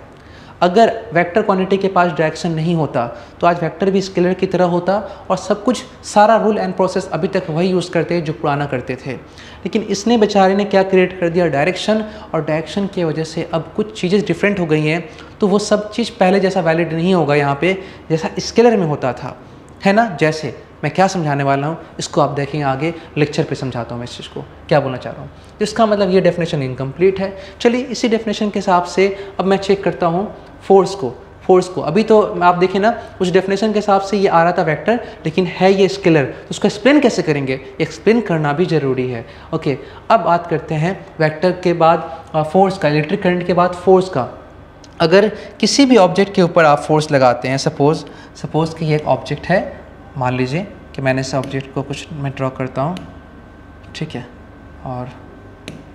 अगर वेक्टर क्वांटिटी के पास डायरेक्शन नहीं होता तो आज वेक्टर भी स्केलर की तरह होता और सब कुछ सारा रूल एंड प्रोसेस अभी तक वही यूज़ करते जो पुराना करते थे। लेकिन इसने बेचारे ने क्या क्रिएट कर दिया, डायरेक्शन, और डायरेक्शन की वजह से अब कुछ चीज़ें डिफरेंट हो गई हैं, तो वो सब चीज़ पहले जैसा वैलिड नहीं होगा यहाँ पे जैसा स्केलर में होता था, है ना। जैसे मैं क्या समझाने वाला हूँ इसको आप देखेंगे आगे लेक्चर पे समझाता हूँ मैं इस चीज़ को क्या बोलना चाह रहा हूँ। तो इसका मतलब ये डेफिनेशन इनकम्प्लीट है। चलिए इसी डेफिनेशन के हिसाब से अब मैं चेक करता हूँ फोर्स को। अभी तो आप देखें ना, उस डेफिनेशन के हिसाब से ये आ रहा था वेक्टर, लेकिन है ये स्केलर, तो उसको एक्सप्लेन कैसे करेंगे, एक्सप्लेन करना भी ज़रूरी है। ओके, अब बात करते हैं वेक्टर के बाद फोर्स का, इलेक्ट्रिक करंट के बाद फोर्स का। अगर किसी भी ऑब्जेक्ट के ऊपर आप फोर्स लगाते हैं, सपोज़ कि ये एक ऑब्जेक्ट है, मान लीजिए कि मैंने इस ऑब्जेक्ट को कुछ मैं ड्रॉ करता हूँ, ठीक है, और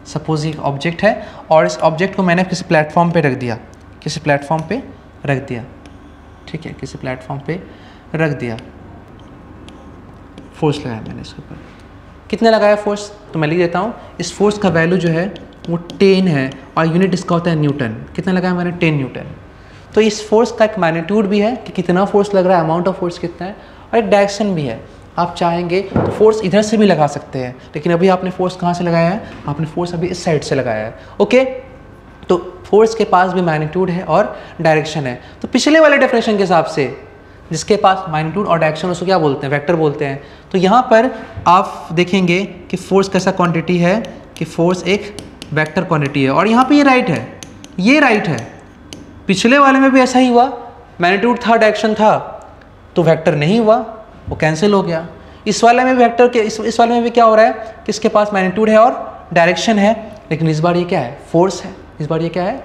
सपोज़ ये ऑब्जेक्ट है और इस ऑब्जेक्ट को मैंने किसी प्लेटफॉर्म पे रख दिया, किसी प्लेटफॉर्म पे रख दिया, ठीक है, किसी प्लेटफॉर्म पे रख दिया, फोर्स लगाया मैंने इसके ऊपर। कितने लगाया फोर्स, तो मैं लिख देता हूँ, इस फोर्स का वैल्यू जो है वो 10 है और यूनिट इसका होता है न्यूटन। कितना लगाया मैंने, 10 न्यूटन। तो इस फोर्स का एक मैग्नीट्यूड भी है कि कितना फोर्स लग रहा है, अमाउंट ऑफ फोर्स कितना है, और एक डायरेक्शन भी है। आप चाहेंगे तो फोर्स इधर से भी लगा सकते हैं, लेकिन अभी आपने फोर्स कहाँ से लगाया है, आपने फोर्स अभी इस साइड से लगाया है। ओके, तो फोर्स के पास भी मैग्नीट्यूड है और डायरेक्शन है। तो पिछले वाले डेफिनेशन के हिसाब से जिसके पास मैग्नीट्यूड और डायरेक्शन उसको क्या बोलते हैं, वेक्टर बोलते हैं। तो यहाँ पर आप देखेंगे कि फोर्स कैसा क्वांटिटी है कि फोर्स एक वेक्टर क्वांटिटी है, और यहाँ पे ये राइट है, ये राइट है। पिछले वाले में भी ऐसा ही हुआ, मैग्नीट्यूड था, डायरेक्शन था, तो वेक्टर नहीं हुआ, वो कैंसिल हो गया। इस वाले में वेक्टर के इस वाले में भी क्या हो रहा है कि इसके पास मैग्नीट्यूड है और डायरेक्शन है, लेकिन इस बार ये क्या है, फोर्स है, इस बार ये क्या है।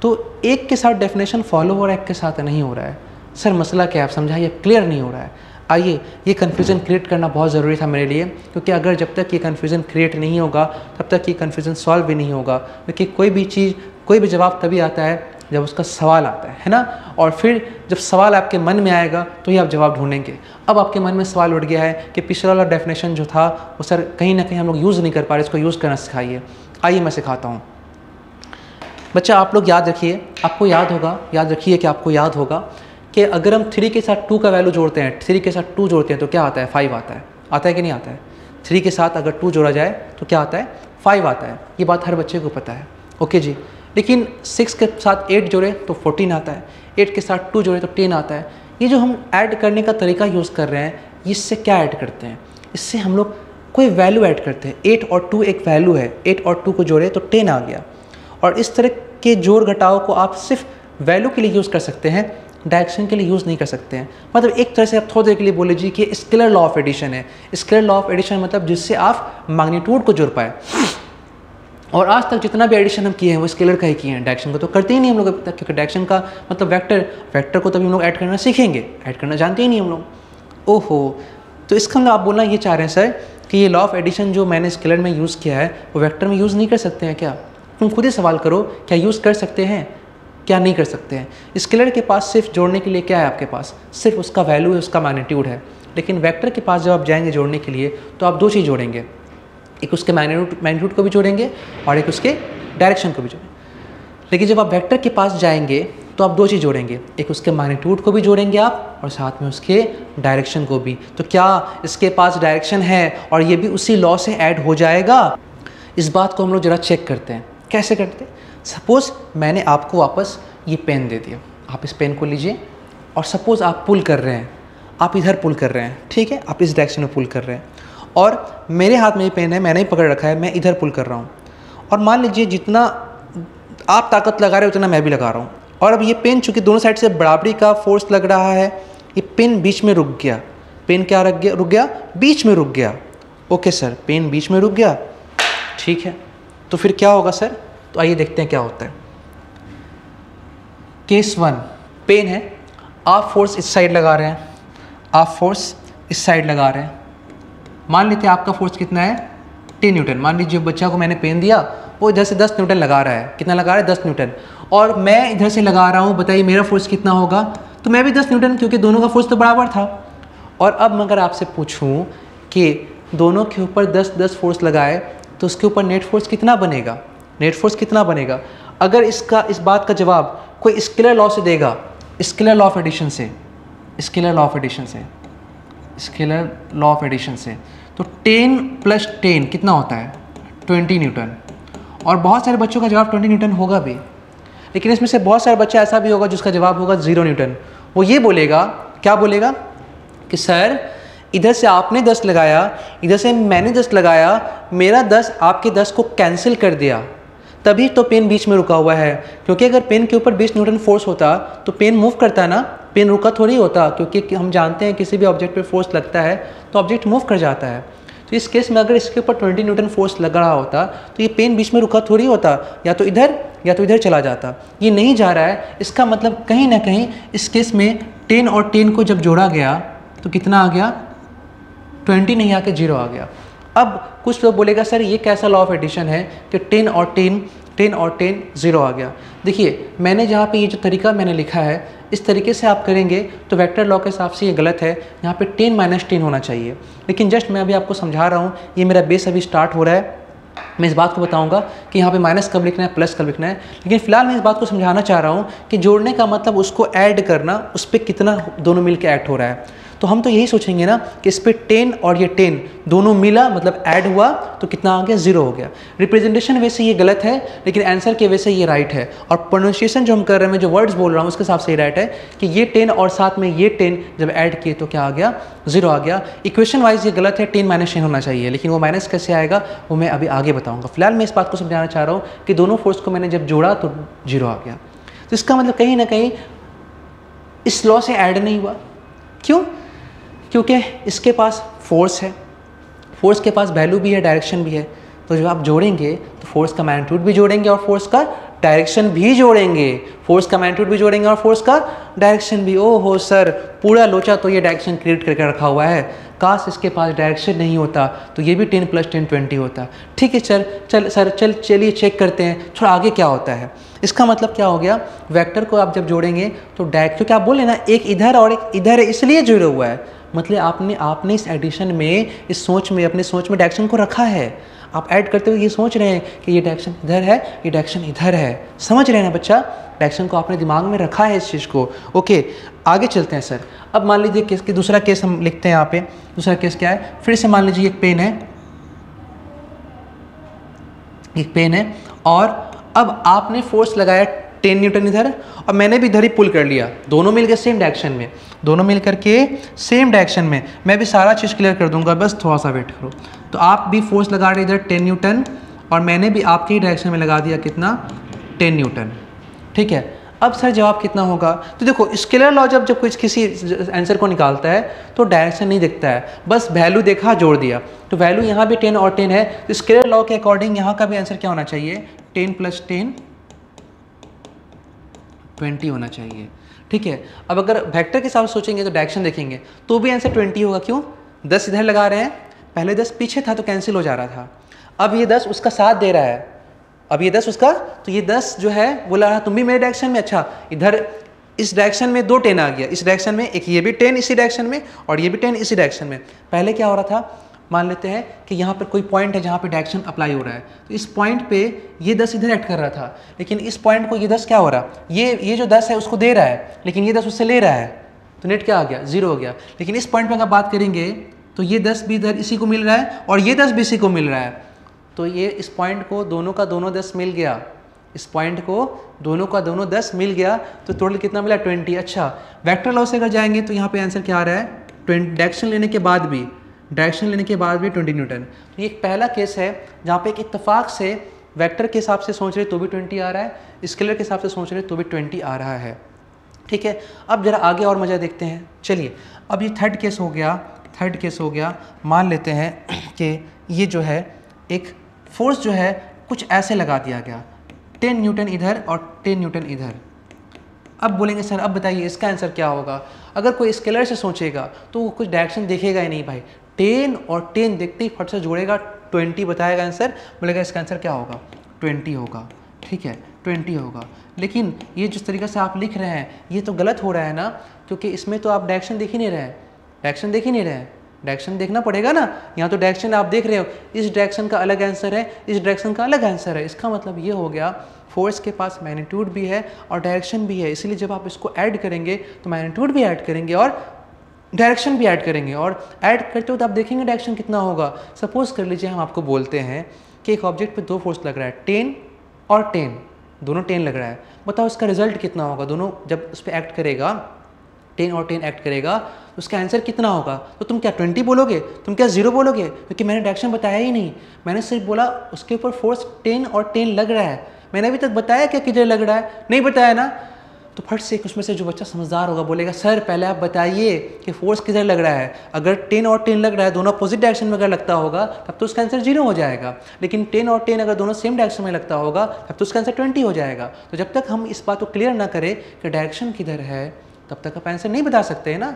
तो एक के साथ डेफिनेशन फॉलो हो रहा है, एक के साथ नहीं हो रहा है। सर मसला क्या है, आप समझाइए, क्लियर नहीं हो रहा है। आइए, ये कन्फ्यूज़न क्रिएट करना बहुत ज़रूरी था मेरे लिए, क्योंकि अगर जब तक ये कन्फ्यूज़न क्रिएट नहीं होगा तब तक ये कन्फ्यूज़न सॉल्व भी नहीं होगा। क्योंकि कोई भी चीज़, कोई भी जवाब तभी आता है जब उसका सवाल आता है ना, और फिर जब सवाल आपके मन में आएगा तो ही आप जवाब ढूंढेंगे। अब आपके मन में सवाल उठ गया है कि पिछला वाला डेफिनेशन जो था वो सर कहीं ना कहीं हम लोग यूज़ नहीं कर पा रहे, इसको यूज़ करना सिखाइए। आइए मैं सिखाता हूँ। बच्चा आप लोग याद रखिए, आपको याद होगा, याद रखिए कि आपको याद होगा कि अगर हम 3 के साथ 2 का वैल्यू जोड़ते हैं, 3 के साथ 2 जोड़ते हैं तो क्या आता है, 5 आता है कि नहीं आता है। 3 के साथ अगर 2 जोड़ा जाए तो क्या आता है, 5 आता है। ये बात हर बच्चे को पता है, ओके जी। लेकिन 6 के साथ 8 जोड़े तो 14 आता है, 8 के साथ 2 जोड़े तो 10 आता है। ये जो हम ऐड करने का तरीका यूज़ कर रहे हैं, इससे क्या ऐड करते हैं, इससे हम लोग कोई वैल्यू ऐड करते हैं। 8 और 2 एक वैल्यू है, 8 और 2 को जोड़े तो 10 आ गया। और इस तरह के जोड़ घटाव को आप सिर्फ वैल्यू के लिए यूज़ कर सकते हैं, डायरेक्शन के लिए यूज़ नहीं कर सकते हैं। मतलब एक तरह से आप थोड़ी देर के लिए बोल लीजिए कि स्केलर लॉ ऑफ एडिशन है। स्केलर लॉ ऑफ एडिशन मतलब जिससे आप मैग्नीट्यूड को जोड़ पाए। और आज तक जितना भी एडिशन हम किए हैं वो स्केलर का ही किए हैं, डायरेक्शन को तो करते ही नहीं हम लोग अभी तक, क्योंकि डायरेक्शन का मतलब वेक्टर को तभी हम लोग ऐड करना सीखेंगे, ऐड करना जानते ही नहीं हम लोग। ओहो, तो इसका मतलब आप बोलना ये चाह रहे हैं सर कि ये लॉ ऑफ एडिशन जो मैंने स्केलर में यूज़ किया है वो वेक्टर में यूज़ नहीं कर सकते हैं क्या। तुम खुद ही सवाल करो, क्या यूज़ कर सकते हैं, क्या नहीं कर सकते हैं। स्केलर के पास सिर्फ जोड़ने के लिए क्या है, आपके पास सिर्फ उसका वैल्यू है, उसका मैग्नीट्यूड है। लेकिन वेक्टर के पास जब आप जाएंगे जोड़ने के लिए तो आप 2 चीज़ जोड़ेंगे, एक उसके मैग्नीट्यूड को भी जोड़ेंगे और एक उसके डायरेक्शन को भी जोड़ेंगे। लेकिन जब आप वेक्टर के पास जाएंगे तो आप 2 चीज़ जोड़ेंगे, एक उसके मैग्नीट्यूड को भी जोड़ेंगे आप और साथ में उसके डायरेक्शन को भी। तो क्या इसके पास डायरेक्शन है और ये भी उसी लॉ से ऐड हो जाएगा। इस बात को हम लोग ज़रा चेक करते हैं, कैसे करते हैं। सपोज़ मैंने आपको वापस ये पेन दे दिया, आप इस पेन को लीजिए और सपोज़ आप पुल कर रहे हैं, आप इधर पुल कर रहे हैं, ठीक है, आप इस डायरेक्शन में पुल कर रहे हैं और मेरे हाथ में ये पेन है, मैंने ही पकड़ रखा है, मैं इधर पुल कर रहा हूँ। और मान लीजिए जितना आप ताकत लगा रहे हो उतना मैं भी लगा रहा हूँ, और अब ये पेन चूँकि दोनों साइड से बराबरी का फोर्स लग रहा है, ये पेन बीच में रुक गया। पेन क्या रुक गया, बीच में रुक गया। ओके सर, पेन बीच में रुक गया, ठीक है। तो फिर क्या होगा सर, तो आइए देखते हैं क्या होता है। केस 1, पेन है, आप फोर्स इस साइड लगा रहे हैं, आप फोर्स इस साइड लगा रहे हैं। मान लेते हैं आपका फोर्स कितना है, 10 न्यूटन। मान लीजिए बच्चा को मैंने पेन दिया, वो इधर से 10 न्यूटन लगा रहा है। कितना लगा रहा है, 10 न्यूटन। और मैं इधर से लगा रहा हूँ, बताइए मेरा फोर्स कितना होगा। तो मैं भी 10 न्यूटन, क्योंकि दोनों का फोर्स तो बराबर था। और अब अगर आपसे पूछूं कि दोनों के ऊपर 10-10 फोर्स लगाए तो उसके ऊपर नेट फोर्स कितना बनेगा, नेट फोर्स कितना बनेगा। अगर इस बात का जवाब कोई स्केलर लॉ से देगा, स्केलर लॉ ऑफ एडिशन से, स्केलर लॉ ऑफ एडिशन से, स्केलर लॉ ऑफ एडिशन से, तो 10 + 10 कितना होता है 20 न्यूटन। और बहुत सारे बच्चों का जवाब 20 न्यूटन होगा भी, लेकिन इसमें से बहुत सारे बच्चा ऐसा भी होगा जिसका जवाब होगा 0 न्यूटन। वो ये बोलेगा, क्या बोलेगा कि सर इधर से आपने 10 लगाया, इधर से मैंने 10 लगाया, मेरा 10 आपके 10 को कैंसिल कर दिया, तभी तो पेन बीच में रुका हुआ है। क्योंकि अगर पेन के ऊपर 20 न्यूटन फोर्स होता तो पेन मूव करता ना, पेन रुका थोड़ी होता, क्योंकि हम जानते हैं किसी भी ऑब्जेक्ट पे फोर्स लगता है तो ऑब्जेक्ट मूव कर जाता है। तो इस केस में अगर इसके ऊपर 20 न्यूटन फोर्स लग रहा होता तो ये पेन बीच में रुका थोड़ी होता, या तो इधर चला जाता। ये नहीं जा रहा है, इसका मतलब कहीं ना कहीं इस केस में 10 और 10 को जब जोड़ा गया तो कितना आ गया 20 नहीं आके 0 आ गया। अब कुछ लोग बोलेगा सर ये कैसा लॉ ऑफ एडिशन है कि 10 और 10 0 आ गया। देखिए मैंने जहाँ पे ये जो तरीका मैंने लिखा है इस तरीके से आप करेंगे तो वेक्टर लॉ के हिसाब से ये गलत है, यहाँ पे 10 - 10 होना चाहिए। लेकिन जस्ट मैं अभी आपको समझा रहा हूँ, ये मेरा बेस अभी स्टार्ट हो रहा है, मैं इस बात को बताऊंगा कि यहाँ पे माइनस कब लिखना है प्लस कब लिखना है। लेकिन फिलहाल मैं इस बात को समझाना चाह रहा हूँ कि जोड़ने का मतलब उसको ऐड करना, उस पर कितना दोनों मिल के ऐड हो रहा है। तो हम तो यही सोचेंगे ना कि इस पर 10 और ये 10 दोनों मिला मतलब ऐड हुआ तो कितना आ गया 0 हो गया। रिप्रेजेंटेशन वैसे ये गलत है लेकिन आंसर के वैसे ये राइट है, और प्रोनाउंसिएशन जो हम कर रहे हैं, मैं जो वर्ड्स बोल रहा हूँ उसके हिसाब से ये राइट है कि ये 10 और साथ में ये 10 जब ऐड किए तो क्या आ गया 0 आ गया। इक्वेशन वाइज ये गलत है, 10 - 10 होना चाहिए, लेकिन वो माइनस कैसे आएगा वो मैं अभी आगे बताऊँगा। फिलहाल मैं इस बात को समझाना चाह रहा हूँ कि दोनों फोर्स को मैंने जब जोड़ा तो 0 आ गया। तो इसका मतलब कहीं ना कहीं इस लॉ से ऐड नहीं हुआ। क्यों? क्योंकि इसके पास फोर्स है, फोर्स के पास वैल्यू भी है, डायरेक्शन भी है। तो जब आप जोड़ेंगे तो फोर्स का मैग्नीट्यूड भी जोड़ेंगे और फोर्स का डायरेक्शन भी जोड़ेंगे, फोर्स का मैग्नीट्यूड भी जोड़ेंगे और फोर्स का डायरेक्शन भी। ओहो सर पूरा लोचा तो ये डायरेक्शन क्रिएट करके रखा हुआ है, काश इसके पास डायरेक्शन नहीं होता तो ये भी 10 + 10 20 होता। ठीक है चलिए चेक करते हैं थोड़ा आगे क्या होता है। इसका मतलब क्या हो गया, वेक्टर को आप जब जोड़ेंगे तो क्योंकि आप बोले ना एक इधर और एक इधर है इसलिए जुड़ा हुआ है, मतलब आपने इस एडिशन में, इस सोच में, अपने सोच में डायरेक्शन को रखा है। आप ऐड करते हुए ये सोच रहे हैं कि ये डायरेक्शन इधर है, ये डायरेक्शन इधर है, समझ रहे हैं ना बच्चा, डायरेक्शन को आपने दिमाग में रखा है इस चीज़ को। ओके आगे चलते हैं सर। अब मान लीजिए केस की दूसरा केस हम लिखते हैं यहाँ पे। दूसरा केस क्या है, फिर से मान लीजिए एक पेन है और अब आपने फोर्स लगाया 10 न्यूटन इधर और मैंने भी इधर ही पुल कर लिया, दोनों मिलकर सेम डायरेक्शन में, दोनों मिलकर के सेम डायरेक्शन में। मैं भी सारा चीज़ क्लियर कर दूंगा, बस थोड़ा सा वेट करो। तो आप भी फोर्स लगा रहे इधर 10 न्यूटन और मैंने भी आपके ही डायरेक्शन में लगा दिया कितना 10 न्यूटन। ठीक है, अब सर जवाब कितना होगा? तो देखो स्केलर लॉ जब कुछ किसी आंसर को निकालता है तो डायरेक्शन नहीं दिखता है, बस वैल्यू देखा जोड़ दिया। तो वैल्यू यहाँ भी 10 और 10 है, तो स्केलर लॉ के अकॉर्डिंग यहाँ का भी आंसर क्या होना चाहिए 10 + 10 20 होना चाहिए। ठीक है, अब अगर वेक्टर के हिसाब से सोचेंगे तो डायरेक्शन देखेंगे तो भी आंसर 20 होगा। क्यों? 10 इधर लगा रहे हैं, पहले 10 पीछे था तो कैंसिल हो जा रहा था, अब ये 10 उसका साथ दे रहा है, अब ये 10 उसका, तो ये 10 जो है वो लगा तुम भी मेरे डायरेक्शन में, अच्छा इधर इस डायरेक्शन में 2 10 आ गया, इस डायरेक्शन में एक, ये भी 10 इसी डायरेक्शन में और ये भी 10 इसी डायरेक्शन में। पहले क्या हो रहा था, मान लेते हैं कि यहाँ पर कोई पॉइंट है जहाँ पे डायरेक्शन अप्लाई हो रहा है, तो इस पॉइंट पे ये 10 इधर ऐड कर रहा था, लेकिन इस पॉइंट को ये 10 क्या हो रहा, ये जो 10 है उसको दे रहा है, लेकिन ये 10 उससे ले रहा है, तो नेट क्या आ गया 0 हो गया। लेकिन इस पॉइंट पर अगर बात करेंगे तो ये 10 भी इधर इसी को मिल रहा है और ये 10 भी इसी को मिल रहा है, तो ये इस पॉइंट को दोनों का दोनों 10 मिल गया, इस पॉइंट को दोनों का दोनों 10 मिल गया, तो टोटल कितना मिला 20। अच्छा वेक्टर लॉ से अगर जाएंगे तो यहाँ पे आंसर क्या आ रहा है, डायरेक्शन लेने के बाद भी 20 न्यूटन। तो ये एक पहला केस है जहाँ पे एक इत्तेफाक से वेक्टर के हिसाब से सोच रहे तो भी 20 आ रहा है, स्केलर के हिसाब से सोच रहे तो भी 20 आ रहा है। ठीक है, अब जरा आगे और मज़ा देखते हैं। चलिए अब ये थर्ड केस हो गया, मान लेते हैं कि ये जो है एक फोर्स जो है कुछ ऐसे लगा दिया गया, 10 न्यूटन इधर और 10 न्यूटन इधर। अब बोलेंगे सर अब बताइए इसका आंसर क्या होगा? अगर कोई स्केलर से सोचेगा तो वो कुछ डायरेक्शन देखेगा ही नहीं भाई, 10 और 10 देखते ही फट से जोड़ेगा 20 बताएगा आंसर, बोलेगा इसका आंसर क्या होगा 20 होगा। ठीक है 20 होगा, लेकिन ये जिस तरीके से आप लिख रहे हैं ये तो गलत हो रहा है ना, क्योंकि इसमें तो आप डायरेक्शन देख ही नहीं रहे हैं, डायरेक्शन देखना पड़ेगा ना। यहाँ तो डायरेक्शन आप देख रहे हो, इस डायरेक्शन का अलग आंसर है, इस डायरेक्शन का अलग आंसर है। इसका मतलब ये हो गया फोर्स के पास मैग्नीट्यूड भी है और डायरेक्शन भी है, इसलिए जब आप इसको ऐड करेंगे तो मैग्नीट्यूड भी ऐड करेंगे और डायरेक्शन भी ऐड करेंगे, और ऐड करते हो तो आप देखेंगे डायरेक्शन कितना होगा। सपोज कर लीजिए हम आपको बोलते हैं कि एक ऑब्जेक्ट पे दो फोर्स लग रहा है, 10 और 10, दोनों 10 लग रहा है, बताओ इसका रिजल्ट कितना होगा। दोनों जब उस पर एक्ट करेगा, 10 और 10 एक्ट करेगा, तो उसका आंसर कितना होगा। तो तुम क्या 20 बोलोगे, तुम क्या 0 बोलोगे, क्योंकि मैंने डायरेक्शन बताया ही नहीं। मैंने सिर्फ बोला उसके ऊपर फोर्स 10 और 10 लग रहा है। मैंने अभी तक बताया क्या किधर लग रहा है, नहीं बताया ना। तो फट से उसमें से जो बच्चा समझदार होगा बोलेगा सर पहले आप बताइए कि फोर्स किधर लग रहा है। अगर 10 और 10 लग रहा है, दोनों अपोजिट डायरेक्शन में अगर लगता होगा तब तो उसका आंसर 0 हो जाएगा। लेकिन 10 और 10 अगर दोनों सेम डायरेक्शन में लगता होगा तब तो उसका आंसर 20 हो जाएगा। तो जब तक हम इस बात को क्लियर ना करें कि डायरेक्शन किधर है, तब तक आप आंसर नहीं बता सकते हैं ना।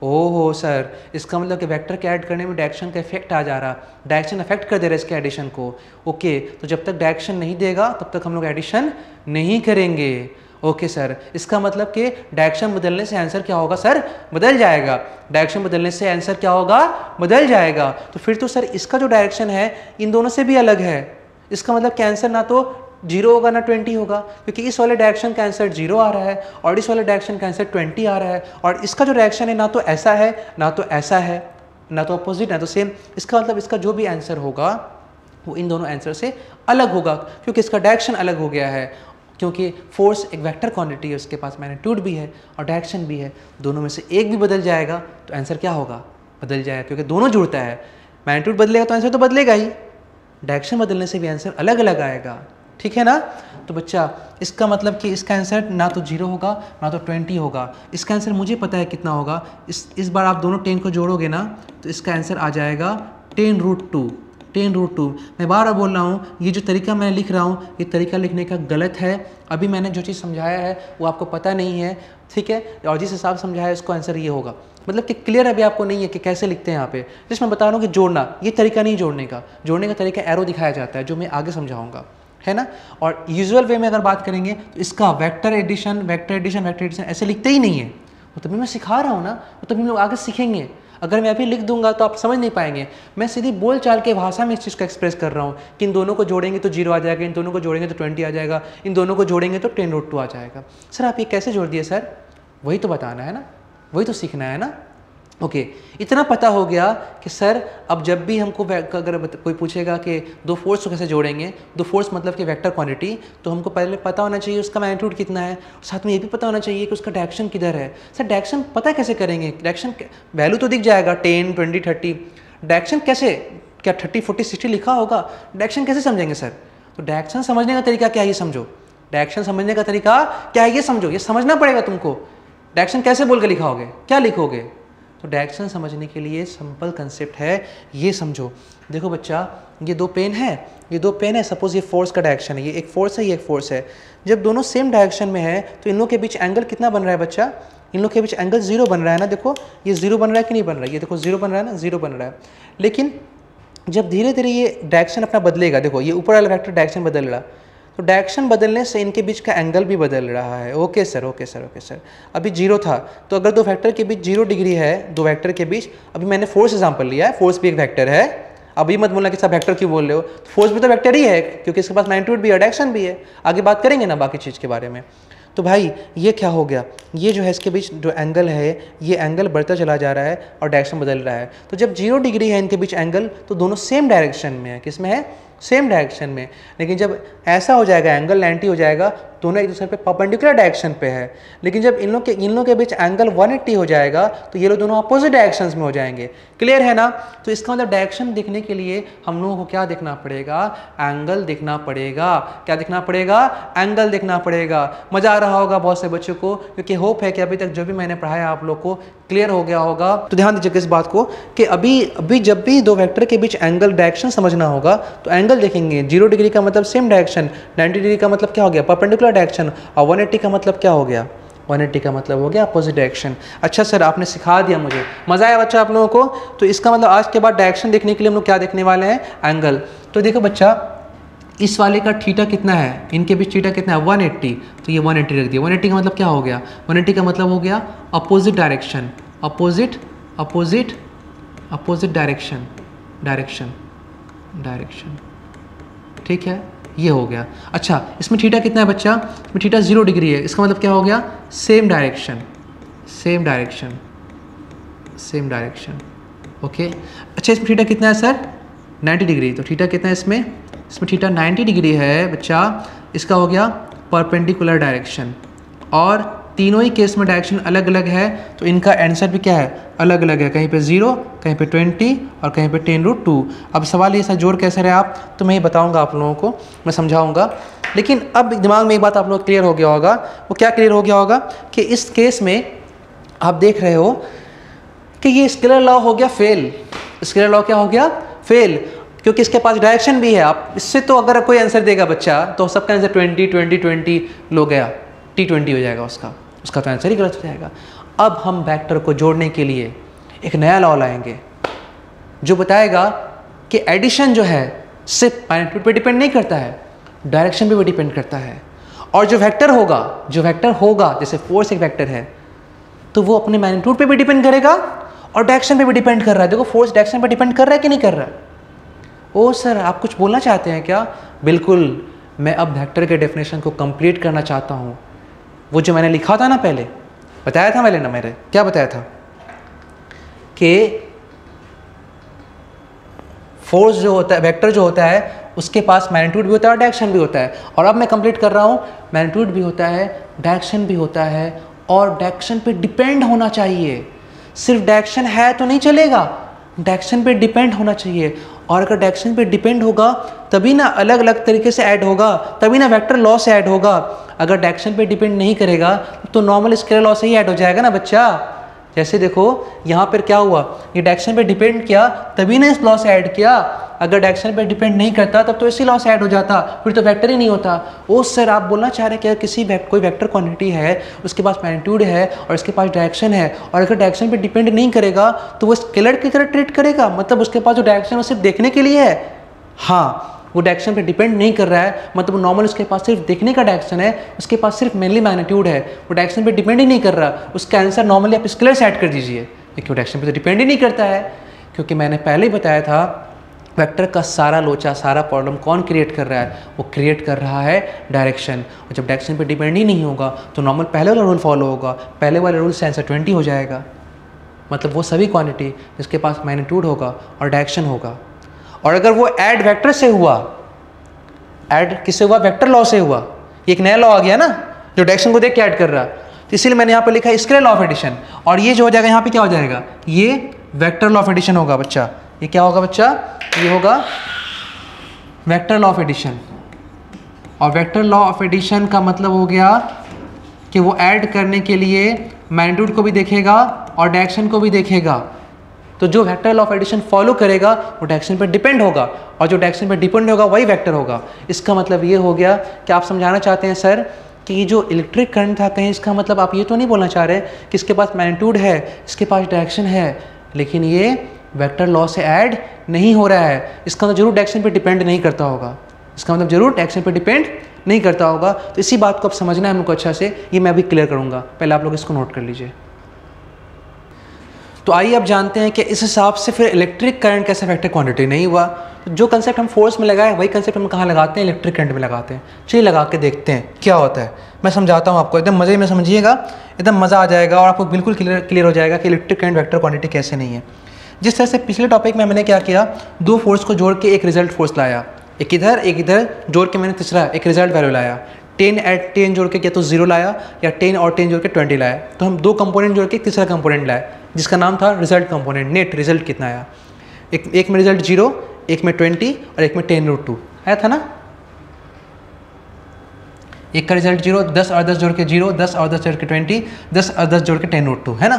ओहो सर, इसका मतलब कि वेक्टर के ऐड करने में डायरेक्शन का इफेक्ट आ जा रहा, डायरेक्शन अफेक्ट कर दे रहा है इसके एडिशन को। ओके, तो जब तक डायरेक्शन नहीं देगा तब तक हम लोग एडिशन नहीं करेंगे। ओके सर, इसका मतलब कि डायरेक्शन बदलने से आंसर क्या होगा सर, बदल जाएगा। डायरेक्शन बदलने से आंसर क्या होगा, बदल जाएगा। तो फिर तो सर इसका जो डायरेक्शन है इन दोनों से भी अलग है। इसका मतलब कि आंसर ना तो 0 होगा ना 20 होगा, क्योंकि इस वाले डायरेक्शन का आंसर 0 आ रहा है और इस वाले डायरेक्शन का आंसर 20 आ रहा है। और इसका जो डायरेक्शन है ना तो ऐसा है ना तो ऐसा है, ना तो अपोजिट ना तो सेम। इसका मतलब इसका जो भी आंसर होगा वो इन दोनों आंसर से अलग होगा, क्योंकि इसका डायरेक्शन अलग हो गया है। क्योंकि फोर्स एक वेक्टर क्वांटिटी है, उसके पास मैग्नीट्यूड भी है और डायरेक्शन भी है, दोनों में से एक भी बदल जाएगा तो आंसर क्या होगा, बदल जाएगा, क्योंकि दोनों जुड़ता है। मैग्नीट्यूड बदलेगा तो आंसर तो बदलेगा ही, डायरेक्शन बदलने से भी आंसर अलग अलग आएगा। ठीक है ना। तो बच्चा इसका मतलब कि इसका आंसर ना तो 0 होगा ना तो 20 होगा। इसका आंसर मुझे पता है कितना होगा। इस बार आप दोनों 10 को जोड़ोगे ना तो इसका आंसर आ जाएगा 10√2। 10√2। मैं बार बार बोल रहा हूँ, ये जो तरीका मैं लिख रहा हूँ ये तरीका लिखने का गलत है। अभी मैंने जो चीज़ समझाया है वो आपको पता नहीं है, ठीक है, और जिस हिसाब से समझाया है उसको आंसर ये होगा। मतलब कि क्लियर अभी आपको नहीं है कि कैसे लिखते हैं यहाँ पे। जिस मैं बता रहा हूँ कि जोड़ना, ये तरीका नहीं जोड़ने का। जोड़ने का तरीका एरो दिखाया जाता है जो मैं आगे समझाऊंगा, है ना। और यूजुअल वे में अगर बात करेंगे तो इसका vector addition vector addition vector addition ऐसे लिखते ही नहीं है। वो तभी मैं सिखा रहा हूँ ना, वो तभी हम लोग आगे सीखेंगे। अगर मैं अभी लिख दूंगा तो आप समझ नहीं पाएंगे। मैं सीधी बोल चाल के भाषा में इस चीज़ को एक्सप्रेस कर रहा हूँ कि इन दोनों को जोड़ेंगे तो 0 आ जाएगा, इन दोनों को जोड़ेंगे तो 20 आ जाएगा, इन दोनों को जोड़ेंगे तो 10√2 आ जाएगा। सर आप ये कैसे जोड़ दिए सर, वही तो बताना है ना, वही तो सीखना है ना। ओके, इतना पता हो गया कि सर अब जब भी हमको अगर कोई पूछेगा कि दो फोर्स को कैसे जोड़ेंगे, दो फोर्स मतलब कि वेक्टर क्वांटिटी, तो हमको पहले पता होना चाहिए उसका मैग्नीट्यूड कितना है, साथ में ये भी पता होना चाहिए कि उसका डायरेक्शन किधर है। सर डायरेक्शन पता कैसे करेंगे, डायरेक्शन वैल्यू तो दिख जाएगा 10, 20, 30, डायरेक्शन कैसे, क्या 30, 40, 60 लिखा होगा, डायरेक्शन कैसे समझेंगे सर। तो डायरेक्शन समझने का तरीका क्या है ये समझो, डायरेक्शन समझने का तरीका क्या है ये समझो, ये समझना पड़ेगा तुमको। डायरेक्शन कैसे बोल के लिखाओगे, क्या लिखोगे। तो डायरेक्शन समझने के लिए सिंपल कंसेप्ट है, ये समझो। देखो बच्चा, ये दो पेन है, ये दो पेन है, सपोज ये फोर्स का डायरेक्शन है, ये एक फोर्स है, ये एक फोर्स है। जब दोनों सेम डायरेक्शन में है तो इन लोगों के बीच एंगल कितना बन रहा है बच्चा, इन लोगों के बीच एंगल 0 बन रहा है ना। देखो ये 0 बन रहा है कि नहीं बन रहा है, ये देखो 0 बन रहा है ना, 0 बन रहा है। लेकिन जब धीरे धीरे ये डायरेक्शन अपना बदलेगा, देखो ये ऊपर वाला वेक्टर डायरेक्शन बदल रहा, तो डायरेक्शन बदलने से इनके बीच का एंगल भी बदल रहा है। Okay sir, okay sir, okay sir. अभी 0 था, तो अगर दो वेक्टर के बीच 0 डिग्री है, दो वेक्टर के बीच, अभी मैंने फोर्स एग्जांपल लिया है, फोर्स भी एक वेक्टर है। अभी मत बोलना कि सब वेक्टर क्यों बोल रहे हो, फोर्स भी तो वेक्टर ही है, क्योंकि इसके पास मैग्नीट्यूड भी है, डायरेक्शन भी है। आगे बात करेंगे ना बाकी चीज़ के बारे में। तो भाई ये क्या हो गया, ये जो है इसके बीच जो एंगल है, ये एंगल बढ़ता चला जा रहा है और डायरेक्शन बदल रहा है। तो जब 0 डिग्री है इनके बीच एंगल, तो दोनों सेम डायरेक्शन में है। किस में है, सेम डायरेक्शन में। लेकिन जब ऐसा हो जाएगा, एंगल 90 हो जाएगा, दोनों एक दूसरे पे परपेंडिकुलर डायरेक्शन पे है। लेकिन जब इन लोग के बीच एंगल 180 हो जाएगा तो ये लोग दोनों अपोजिट डायरेक्शंस में हो जाएंगे। क्लियर है ना। तो इसका मतलब डायरेक्शन देखने के लिए हम लोगों को क्या देखना पड़ेगा, एंगल देखना पड़ेगा। क्या देखना पड़ेगा, एंगल देखना पड़ेगा। मजा आ रहा होगा बहुत से बच्चों को, क्योंकि होप है कि अभी तक जो भी मैंने पढ़ाया आप लोग को क्लियर हो गया होगा। तो ध्यान दीजिएगा इस बात को कि अभी जब भी दो वेक्टर के बीच एंगल डायरेक्शन समझना होगा तो एंगल देखेंगे। 0 डिग्री का मतलब सेम डायरेक्शन, 90 डिग्री का मतलब क्या हो गया, परपेंडिकुलर डायरेक्शन, और 180 का मतलब क्या हो गया, 180 का मतलब हो गया अपोजिट डायरेक्शन। अच्छा सर आपने सिखा दिया मुझे, मजा आया बच्चा आप लोगों को। तो इसका मतलब आज के बाद डायरेक्शन देखने के लिए हम लोग क्या देखने वाले हैं, एंगल। तो देखो बच्चा, इस वाले का थीटा कितना है, इनके बीच थीटा कितना है, 180, तो ये 180 रख दिया। 180 का मतलब क्या हो गया, 180 का मतलब हो गया opposite direction, opposite opposite direction, ठीक है, ये हो गया। अच्छा, इसमें थीटा कितना है बच्चा? इसमें थीटा 0 डिग्री है, इसका मतलब क्या हो गया? Same direction, okay. अच्छा, इसमें थीटा कितना है सर? 90 डिग्री। तो थीटा कितना है इसमें थीटा 90 डिग्री है बच्चा। इसका हो गया परपेंडिकुलर डायरेक्शन, और तीनों ही केस में डायरेक्शन अलग अलग है, तो इनका आंसर भी क्या है? अलग अलग है, कहीं पे 0, कहीं पे 20 और कहीं पे 10√2। अब सवाल ये सर जोड़ कैसे रहे आप, तो मैं ये बताऊंगा आप लोगों को, मैं समझाऊंगा। लेकिन अब दिमाग में एक बात आप लोग क्लियर हो गया होगा। वो क्या क्लियर हो गया होगा कि इस केस में आप देख रहे हो कि ये स्केलर लॉ हो गया फेल। स्केलर लॉ क्या हो गया? फेल, क्योंकि इसके पास डायरेक्शन भी है। आप इससे तो अगर कोई आंसर देगा बच्चा तो सबका आंसर 20 लो गया, T20 हो जाएगा उसका तो आंसर ही गलत हो जाएगा। अब हम वेक्टर को जोड़ने के लिए एक नया लॉ लाएंगे जो बताएगा कि एडिशन जो है सिर्फ मैग्नीट्यूड पे डिपेंड नहीं करता है, डायरेक्शन पे भी डिपेंड करता है। और जो वेक्टर होगा जैसे फोर्स एक वेक्टर है, तो वो अपने मैग्नीट्यूड पे भी डिपेंड करेगा और डायरेक्शन पे भी डिपेंड कर रहा है। देखो, फोर्स डायरेक्शन पे डिपेंड कर रहा है कि नहीं कर रहा है? ओ सर, आप कुछ बोलना चाहते हैं क्या? बिल्कुल, मैं अब वेक्टर के डेफिनेशन को कंप्लीट करना चाहता हूँ। वो जो मैंने लिखा था ना, पहले बताया था मैंने क्या बताया था कि फोर्स जो होता है, वेक्टर जो होता है, उसके पास मैग्नीट्यूड भी होता है और डायरेक्शन भी होता है। और अब मैं कंप्लीट कर रहा हूँ, मैग्नीट्यूड भी होता है, डायरेक्शन भी होता है, और डायरेक्शन पे डिपेंड होना चाहिए। सिर्फ डायरेक्शन है तो नहीं चलेगा, डायरेक्शन पे डिपेंड होना चाहिए। और अगर डायरेक्शन पे डिपेंड होगा तभी ना अलग अलग तरीके से ऐड होगा, तभी ना वेक्टर लॉ से ऐड होगा। अगर डायरेक्शन पे डिपेंड नहीं करेगा तो नॉर्मल स्केलर लॉ से ही ऐड हो जाएगा ना बच्चा। जैसे देखो यहाँ पर क्या हुआ, ये डायरेक्शन पे डिपेंड किया तभी ना इस लॉ से ऐड किया। अगर डायरेक्शन पे डिपेंड नहीं करता तब तो इसी लॉ से ऐड हो जाता, फिर तो वेक्टर ही नहीं होता। ओ सर, आप बोलना चाह रहे हैं कि कोई वेक्टर क्वांटिटी है, उसके पास मैग्नीट्यूड है और इसके पास डायरेक्शन है, और अगर डायरेक्शन पे डिपेंड नहीं करेगा तो वो स्केलर की तरह ट्रीट करेगा, मतलब उसके पास जो डायरेक्शन है वो सिर्फ देखने के लिए है। हाँ, वो डायरेक्शन पे डिपेंड नहीं कर रहा है, मतलब नॉर्मल उसके पास सिर्फ देखने का डायरेक्शन है, उसके पास सिर्फ मेनली मैग्नीट्यूड है, वो डायरेक्शन पे डिपेंड ही नहीं कर रहा। उसका आंसर नॉर्मली आप स्केलर से ऐड कर दीजिए, क्योंकि डायरेक्शन पे तो डिपेंड ही नहीं करता है। क्योंकि मैंने पहले ही बताया था, वेक्टर का सारा लोचा, सारा प्रॉब्लम कौन क्रिएट कर रहा है? वो क्रिएट कर रहा है डायरेक्शन। और जब डायरेक्शन पे डिपेंड ही नहीं होगा तो नॉर्मल पहले वाला रूल फॉलो होगा, पहले वाले रूल से आंसर 20 हो जाएगा। मतलब वो सभी क्वांटिटी जिसके पास मैग्नीट्यूड होगा और डायरेक्शन होगा। और अगर वो ऐड वेक्टर से हुआ, ऐड किससे हुआ? वेक्टर लॉ से हुआ। ये एक नया लॉ आ गया ना जो डायरेक्शन को देख के ऐड कर रहा है, तो इसीलिए मैंने यहाँ पर लिखा है स्केलर लॉ ऑफ एडिशन। और ये जो हो जाएगा यहाँ पे क्या हो जाएगा? ये वेक्टर लॉ ऑफ एडिशन होगा बच्चा। ये क्या होगा बच्चा? ये होगा वेक्टर लॉ ऑफ एडिशन। और वेक्टर लॉ ऑफ एडिशन का मतलब हो गया कि वो ऐड करने के लिए मैग्नीट्यूड को भी देखेगा और डायरेक्शन को भी देखेगा। तो जो vector law of addition follow करेगा वो डायरेक्शन पर डिपेंड होगा, और जो डायरेक्शन पर डिपेंड होगा वही वेक्टर होगा। इसका मतलब ये हो गया कि आप समझाना चाहते हैं सर कि ये जो इलेक्ट्रिक करंट था, कहीं इसका मतलब आप ये तो नहीं बोलना चाह रहे कि इसके पास मैग्नीट्यूड है, इसके पास डायरेक्शन है, लेकिन ये वेक्टर लॉ से ऐड नहीं हो रहा है। इसका मतलब जरूर डायरेक्शन पे डिपेंड नहीं करता होगा, इसका मतलब जरूर डायरेक्शन पे डिपेंड नहीं करता होगा। तो इसी बात को अब समझना है हमको अच्छा से, ये मैं अभी क्लियर करूँगा, पहले आप लोग इसको नोट कर लीजिए। तो आइए अब जानते हैं कि इस हिसाब से फिर इलेक्ट्रिक करंट कैसे वेक्टर क्वांटिटी नहीं हुआ। तो जो कंसेप्ट हम फोर्स में लगाए वही कंसेप्ट हम कहाँ लगाते हैं? इलेक्ट्रिक करंट में लगाते हैं। चलिए लगा के देखते हैं क्या होता है। मैं समझाता हूँ आपको, एकदम मज़े में समझिएगा, एकदम मज़ा आ जाएगा और आपको बिल्कुल क्लियर हो जाएगा कि इलेक्ट्रिक करंट वेक्टर क्वांटिटी कैसे नहीं है। जिस तरह से पिछले टॉपिक में मैंने क्या किया, दो फोर्स को जोड़ के एक रिजल्ट फोर्स लाया, एक इधर जोड़ के मैंने तीसरा एक रिजल्ट वैल्यू लाया। 10 ऐड 10 जोड़ के या तो 0 लाया, या 10 और 10 जोड़ के 20 लाया। तो हम दो कंपोनेंट जोड़ के एक तीसरा कंपोनेंट लाया जिसका नाम था रिजल्ट कंपोनेंट। नेट रिजल्ट कितना आया? एक में रिजल्ट 0, एक में 20 और एक में 10√2 आया था ना। एक का रिजल्ट 0, 10 और 10 जोड़ के 0, 10 और 10 जोड़ के 20, 10 और 10 जोड़ के 10√2 है ना।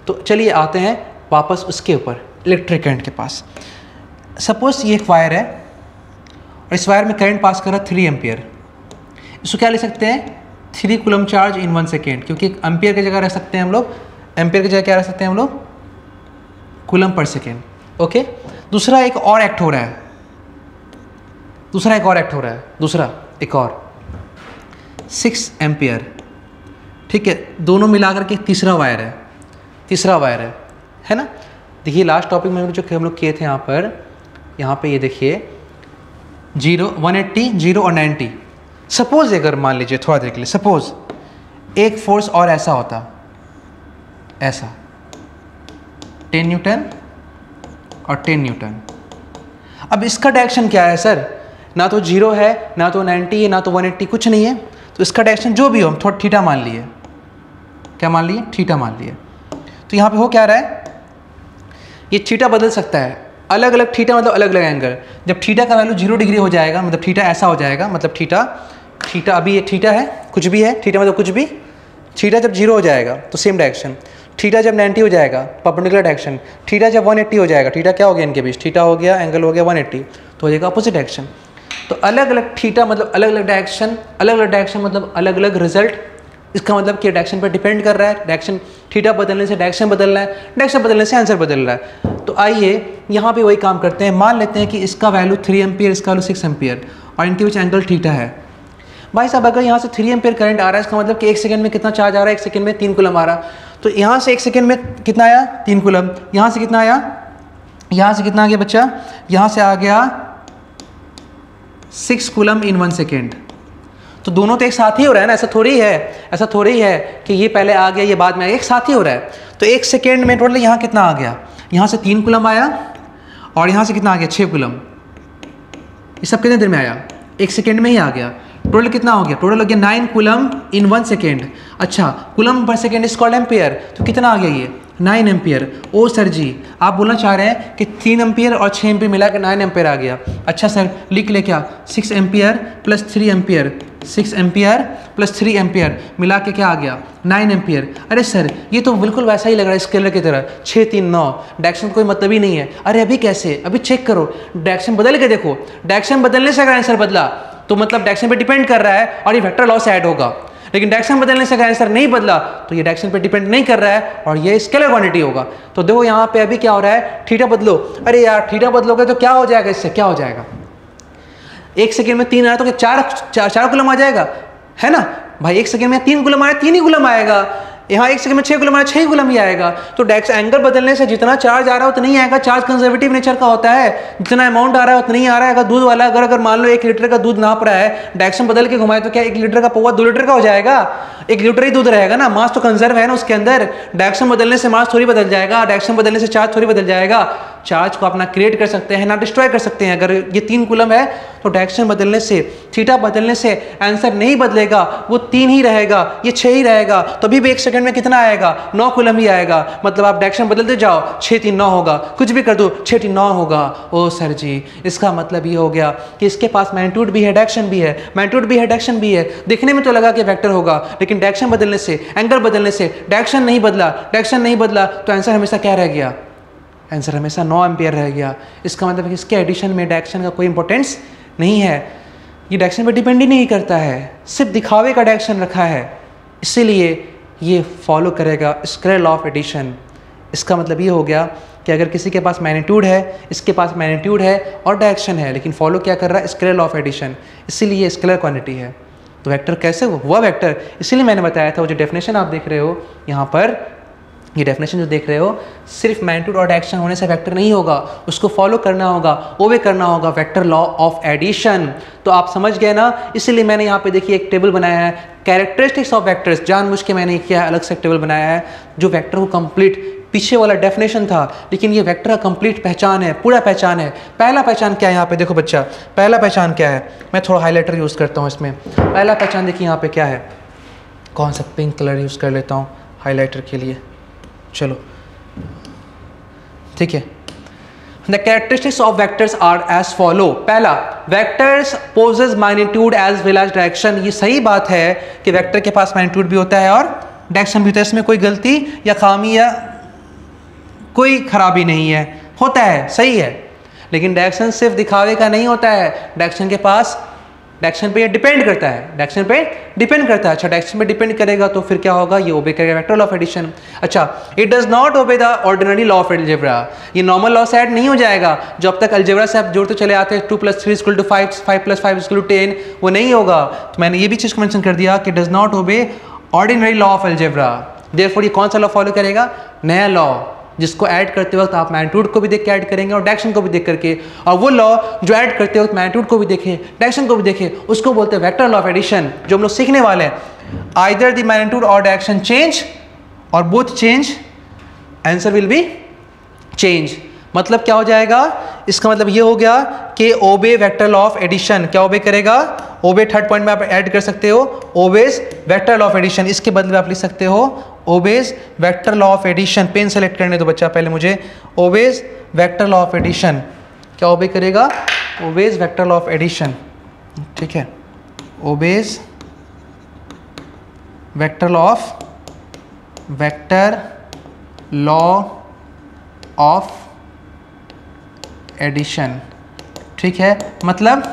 तो चलिए आते हैं वापस उसके ऊपर, इलेक्ट्रिक करंट के पास। सपोज ये एक वायर है और इस वायर में करंट पास कर रहा है 3 एम्पियर। इसको क्या ले सकते हैं? 3 कूलम चार्ज इन 1 सेकेंड, क्योंकि एम्पियर की जगह रख सकते हैं हम लोग, एम्पियर की जगह क्या रख सकते हैं हम लोग? Coulomb per second. ओके, दूसरा एक और एक्ट हो रहा है, दूसरा एक और 6 एम्पियर। ठीक है, दोनों मिलाकर के तीसरा वायर है ना। देखिए लास्ट टॉपिक में जो हम लोग किए थे यहाँ पे ये देखिए 0, 180, 0 और 90। सपोज अगर मान लीजिए थोड़ा देर के लिए, सपोज एक फोर्स और ऐसा होता, ऐसा 10 न्यूटन और 10 न्यूटन। अब इसका डायरेक्शन क्या है सर? ना तो 0 है, ना तो 90 है, ना तो 180, कुछ नहीं है। तो इसका डायरेक्शन जो भी हो, हम थोड़ा थीटा मान लिए, क्या मान लिए? थीटा मान लिए। तो यहाँ पे हो क्या रहा है, ये थीटा बदल सकता है, अलग अलग थीटा मतलब अलग अलग एंगल। जब थीटा का वैल्यू 0 डिग्री हो जाएगा, मतलब थीटा ऐसा हो जाएगा, मतलब थीटा अभी ये थीटा है, कुछ भी है, थीटा मतलब कुछ भी, थीटा जब 0 हो जाएगा तो सेम डायरेक्शन, थीटा जब 90 हो जाएगा परपेंडिकुलर डायरेक्शन, थीटा जब 180 हो जाएगा, थीटा क्या हो गया इनके बीच, थीटा हो गया, एंगल हो गया 180, तो हो जाएगा अपोजिट डायरेक्शन। तो अलग अलग थीटा मतलब अलग अलग डायरेक्शन मतलब अलग अलग रिजल्ट। इसका मतलब कि डायरेक्शन पर डिपेंड कर रहा है, डायरेक्शन थीटा बदलने से डायरेक्शन बदल रहा है, डायरेक्शन बदलने से आंसर बदल रहा है। तो आइए यहाँ पे वही काम करते हैं, मान लेते हैं कि इसका वैल्यू 3 एम्पियर, इसका वैल्यू 6 एम्पियर और इनके बीच एंगल थीटा है। भाई साहब अगर यहाँ से 3 एम्पियर करंट आ रहा है, इसका मतलब कि 1 सेकंड में कितना चार्ज आ रहा है? 1 सेकंड में 3 कूलम आ रहा। तो यहाँ से 1 सेकंड में कितना आया? 3 कूलम। यहाँ से कितना आया? यहाँ से कितना आ गया बच्चा? यहाँ से आ गया 6 कूलम इन 1 सेकेंड। तो दोनों तो एक साथ ही हो रहा है ना, ऐसा थोड़ी है कि ये पहले आ गया ये बाद में आ गया, एक साथ ही हो रहा है। तो 1 सेकेंड में टोटल यहाँ कितना आ गया? यहाँ से 3 कूलम आया और यहाँ से कितना आ गया? 6 कूलम। ये सब कितने देर में आया? 1 सेकेंड में ही आ गया। टोटल कितना हो गया? टोटल हो गया 9 कूलम इन 1 सेकेंड। अच्छा, coulomb per second is called ampere, तो कितना आ गया ये? 9 एम्पियर। ओ सर जी आप बोलना चाह रहे हैं कि 3 एम्पियर और 6 एम्पियर मिला के 9 एम्पियर आ गया। अच्छा सर लिख ले क्या? 6 ampere plus 3 ampere, 6 ampere plus 3 ampere मिला के क्या आ गया? 9 एम्पियर। अरे सर ये तो बिल्कुल वैसा ही लग रहा है स्केलर की तरह, 6 3 9, डायरेक्शन कोई मतलब ही नहीं है। अरे अभी कैसे? अभी चेक करो, डायरेक्शन बदल के देखो। डायरेक्शन बदलने से अगर आंसर बदला तो मतलब डायरेक्शन पे डिपेंड कर रहा है और ये वेक्टर लॉ से ऐड होगा। लेकिन डायरेक्शन बदलने से अगर आंसर नहीं बदला तो ये डायरेक्शन पे डिपेंड नहीं कर रहा है और ये स्केलर क्वांटिटी होगा। तो देखो यहाँ पे अभी क्या हो रहा है? थीटा बदलो। अरे यार थीटा बदलोगे तो क्या हो जाएगा? इससे क्या हो जाएगा? 1 सेकेंड में 3 आया तो चार कूलम आ जाएगा, है ना भाई? 1 सेकेंड में 3 कूलम आया, 3 ही कूलम आएगा। यहाँ 1 सेकंड में 6 कूलम आया, 6 कूलम ही आएगा। तो एंगल बदलने से जितना चार्ज आ रहा है उतना ही आएगा। चार्ज कंजर्वेटिव नेचर का होता है, जितना अमाउंट आ रहा है उतना ही आ रहा है। अगर दूध वाला अगर मान लो 1 लीटर का दूध नाप रहा है, डायरेक्शन बदल के घुमाए तो क्या 1 लीटर का पौवा 2 लीटर का हो जाएगा? 1 लीटर ही दूध रहेगा ना, मास तो कंजर्व है ना उसके अंदर। डायरेक्शन बदलने से मास थोड़ी बदल जाएगा, डायरेक्शन बदलने से चार्ज थोड़ी बदल जाएगा। चार्ज को अपना क्रिएट कर सकते हैं ना डिस्ट्रॉय कर सकते हैं। अगर ये 3 कूलम है तो डायरेक्शन बदलने से, थीटा बदलने से आंसर नहीं बदलेगा, वो 3 ही रहेगा, ये 6 ही रहेगा। तो अभी भी 1 सेकंड में कितना आएगा? 9 कूलम ही आएगा। मतलब आप डायरेक्शन बदलते जाओ, 6 3 9 होगा, कुछ भी कर दो 6 3 9 होगा। ओ सर जी इसका मतलब ये हो गया कि इसके पास मैग्नीट्यूड भी है, डायरेक्शन भी है, मैग्नीट्यूड भी है, डायरेक्शन भी है। देखने में तो लगा कि वेक्टर होगा, लेकिन डायरेक्शन बदलने से, एंगल बदलने से डायरेक्शन नहीं बदला तो आंसर हमेशा क्या रह गया? आंसर हमेशा 9 एम्पियर रह गया। इसका मतलब इसके एडिशन में डायरेक्शन का कोई इंपॉर्टेंस नहीं है, ये डायरेक्शन पर डिपेंड ही नहीं करता है, सिर्फ दिखावे का डायरेक्शन रखा है, इसीलिए ये फॉलो करेगा स्केलर लॉ ऑफ एडिशन। इसका मतलब ये हो गया कि अगर किसी के पास मैग्नीट्यूड है, इसके पास मैग्नीट्यूड है और डायरेक्शन है, लेकिन फॉलो क्या कर रहा है? स्केलर लॉ ऑफ एडिशन, इसीलिए ये स्केलर क्वांटिटी है। तो वेक्टर कैसे हुआ वेक्टर? इसीलिए मैंने बताया था वो जो डेफिनेशन आप देख रहे हो यहाँ पर, ये डेफिनेशन जो देख रहे हो, सिर्फ मैग्नीट्यूड और डायरेक्शन होने से वेक्टर नहीं होगा, उसको फॉलो करना होगा, वो भी करना होगा वेक्टर लॉ ऑफ एडिशन। तो आप समझ गए ना? इसीलिए मैंने यहाँ पे देखिए एक टेबल बनाया है, कैरेक्टरिस्टिक्स ऑफ वेक्टर्स, जानबूझ के मैंने किया है, अलग से टेबल बनाया है जो वेक्टर को कंप्लीट, पीछे वाला डेफिनेशन था लेकिन ये वेक्टर का कंप्लीट पहचान है, पूरा पहचान है। पहला पहचान क्या है यहाँ पे? देखो बच्चा, पहला पहचान क्या है? मैं थोड़ा हाईलाइटर यूज़ करता हूँ इसमें। पहला पहचान देखिए यहाँ पे क्या है, कौन सा पिंक कलर यूज़ कर लेता हूँ हाईलाइटर के लिए, चलो ठीक है। The characteristics of vectors are as follow। पहला, vectors possess magnitude as well as direction। ये सही बात है कि वेक्टर के पास मैग्नीट्यूड भी होता है और डायरेक्शन भी होता है, इसमें कोई गलती या खामी या कोई खराबी नहीं है, होता है, सही है। लेकिन डायरेक्शन सिर्फ दिखावे का नहीं होता है, डायरेक्शन के पास, डायरेक्शन पे ये डिपेंड करता है, डायरेक्शन पे डिपेंड करता है। अच्छा, डायरेक्शन पे डिपेंड करेगा तो फिर क्या होगा? ये ओबे करेगा वेक्टर लॉ ऑफ एडिशन। अच्छा, it does not obey the ordinary law of algebra. ये नॉर्मल लॉ से ऐड नहीं हो जाएगा, जब तक अलजेब्रा से आप जोड़ते चले आते हैं 2 + 3 = 5, 5 + 5 = 10, वो नहीं होगा। तो मैंने ये भी चीज़ को मेंशन कर दिया कि does not obey ordinary law of algebra. Therefore ये कौन सा लॉ फॉलो करेगा? नया लॉ, जिसको ऐड करते वक्त आप मैग्नीट्यूड को भी देख के ऐड करेंगे और डायरेक्शन को भी देख करके, और वो लॉ जो ऐड करते वक्त मैग्नीट्यूड को भी देखे डायरेक्शन को भी देखे, उसको बोलते हैं वेक्टर लॉ ऑफ एडिशन, जो हम लोग सीखने वाले हैं। आइदर द मैग्नीट्यूड और डायरेक्शन चेंज और both change, answer will be change. मतलब क्या हो जाएगा, इसका मतलब ये हो गया कि ओबे वेक्टर लॉ ऑफ एडिशन, क्या ओबे करेगा, ओबे थर्ड पॉइंट में आप ऐड कर सकते हो obeys vector law of addition, इसके बदले आप लिख सकते हो obeys vector law of addition. Pen select करने दो बच्चा पहले मुझे, obeys vector law of addition, क्या ओबे करेगा, obeys vector law of addition, ठीक है, obeys vector law of addition, ठीक है। मतलब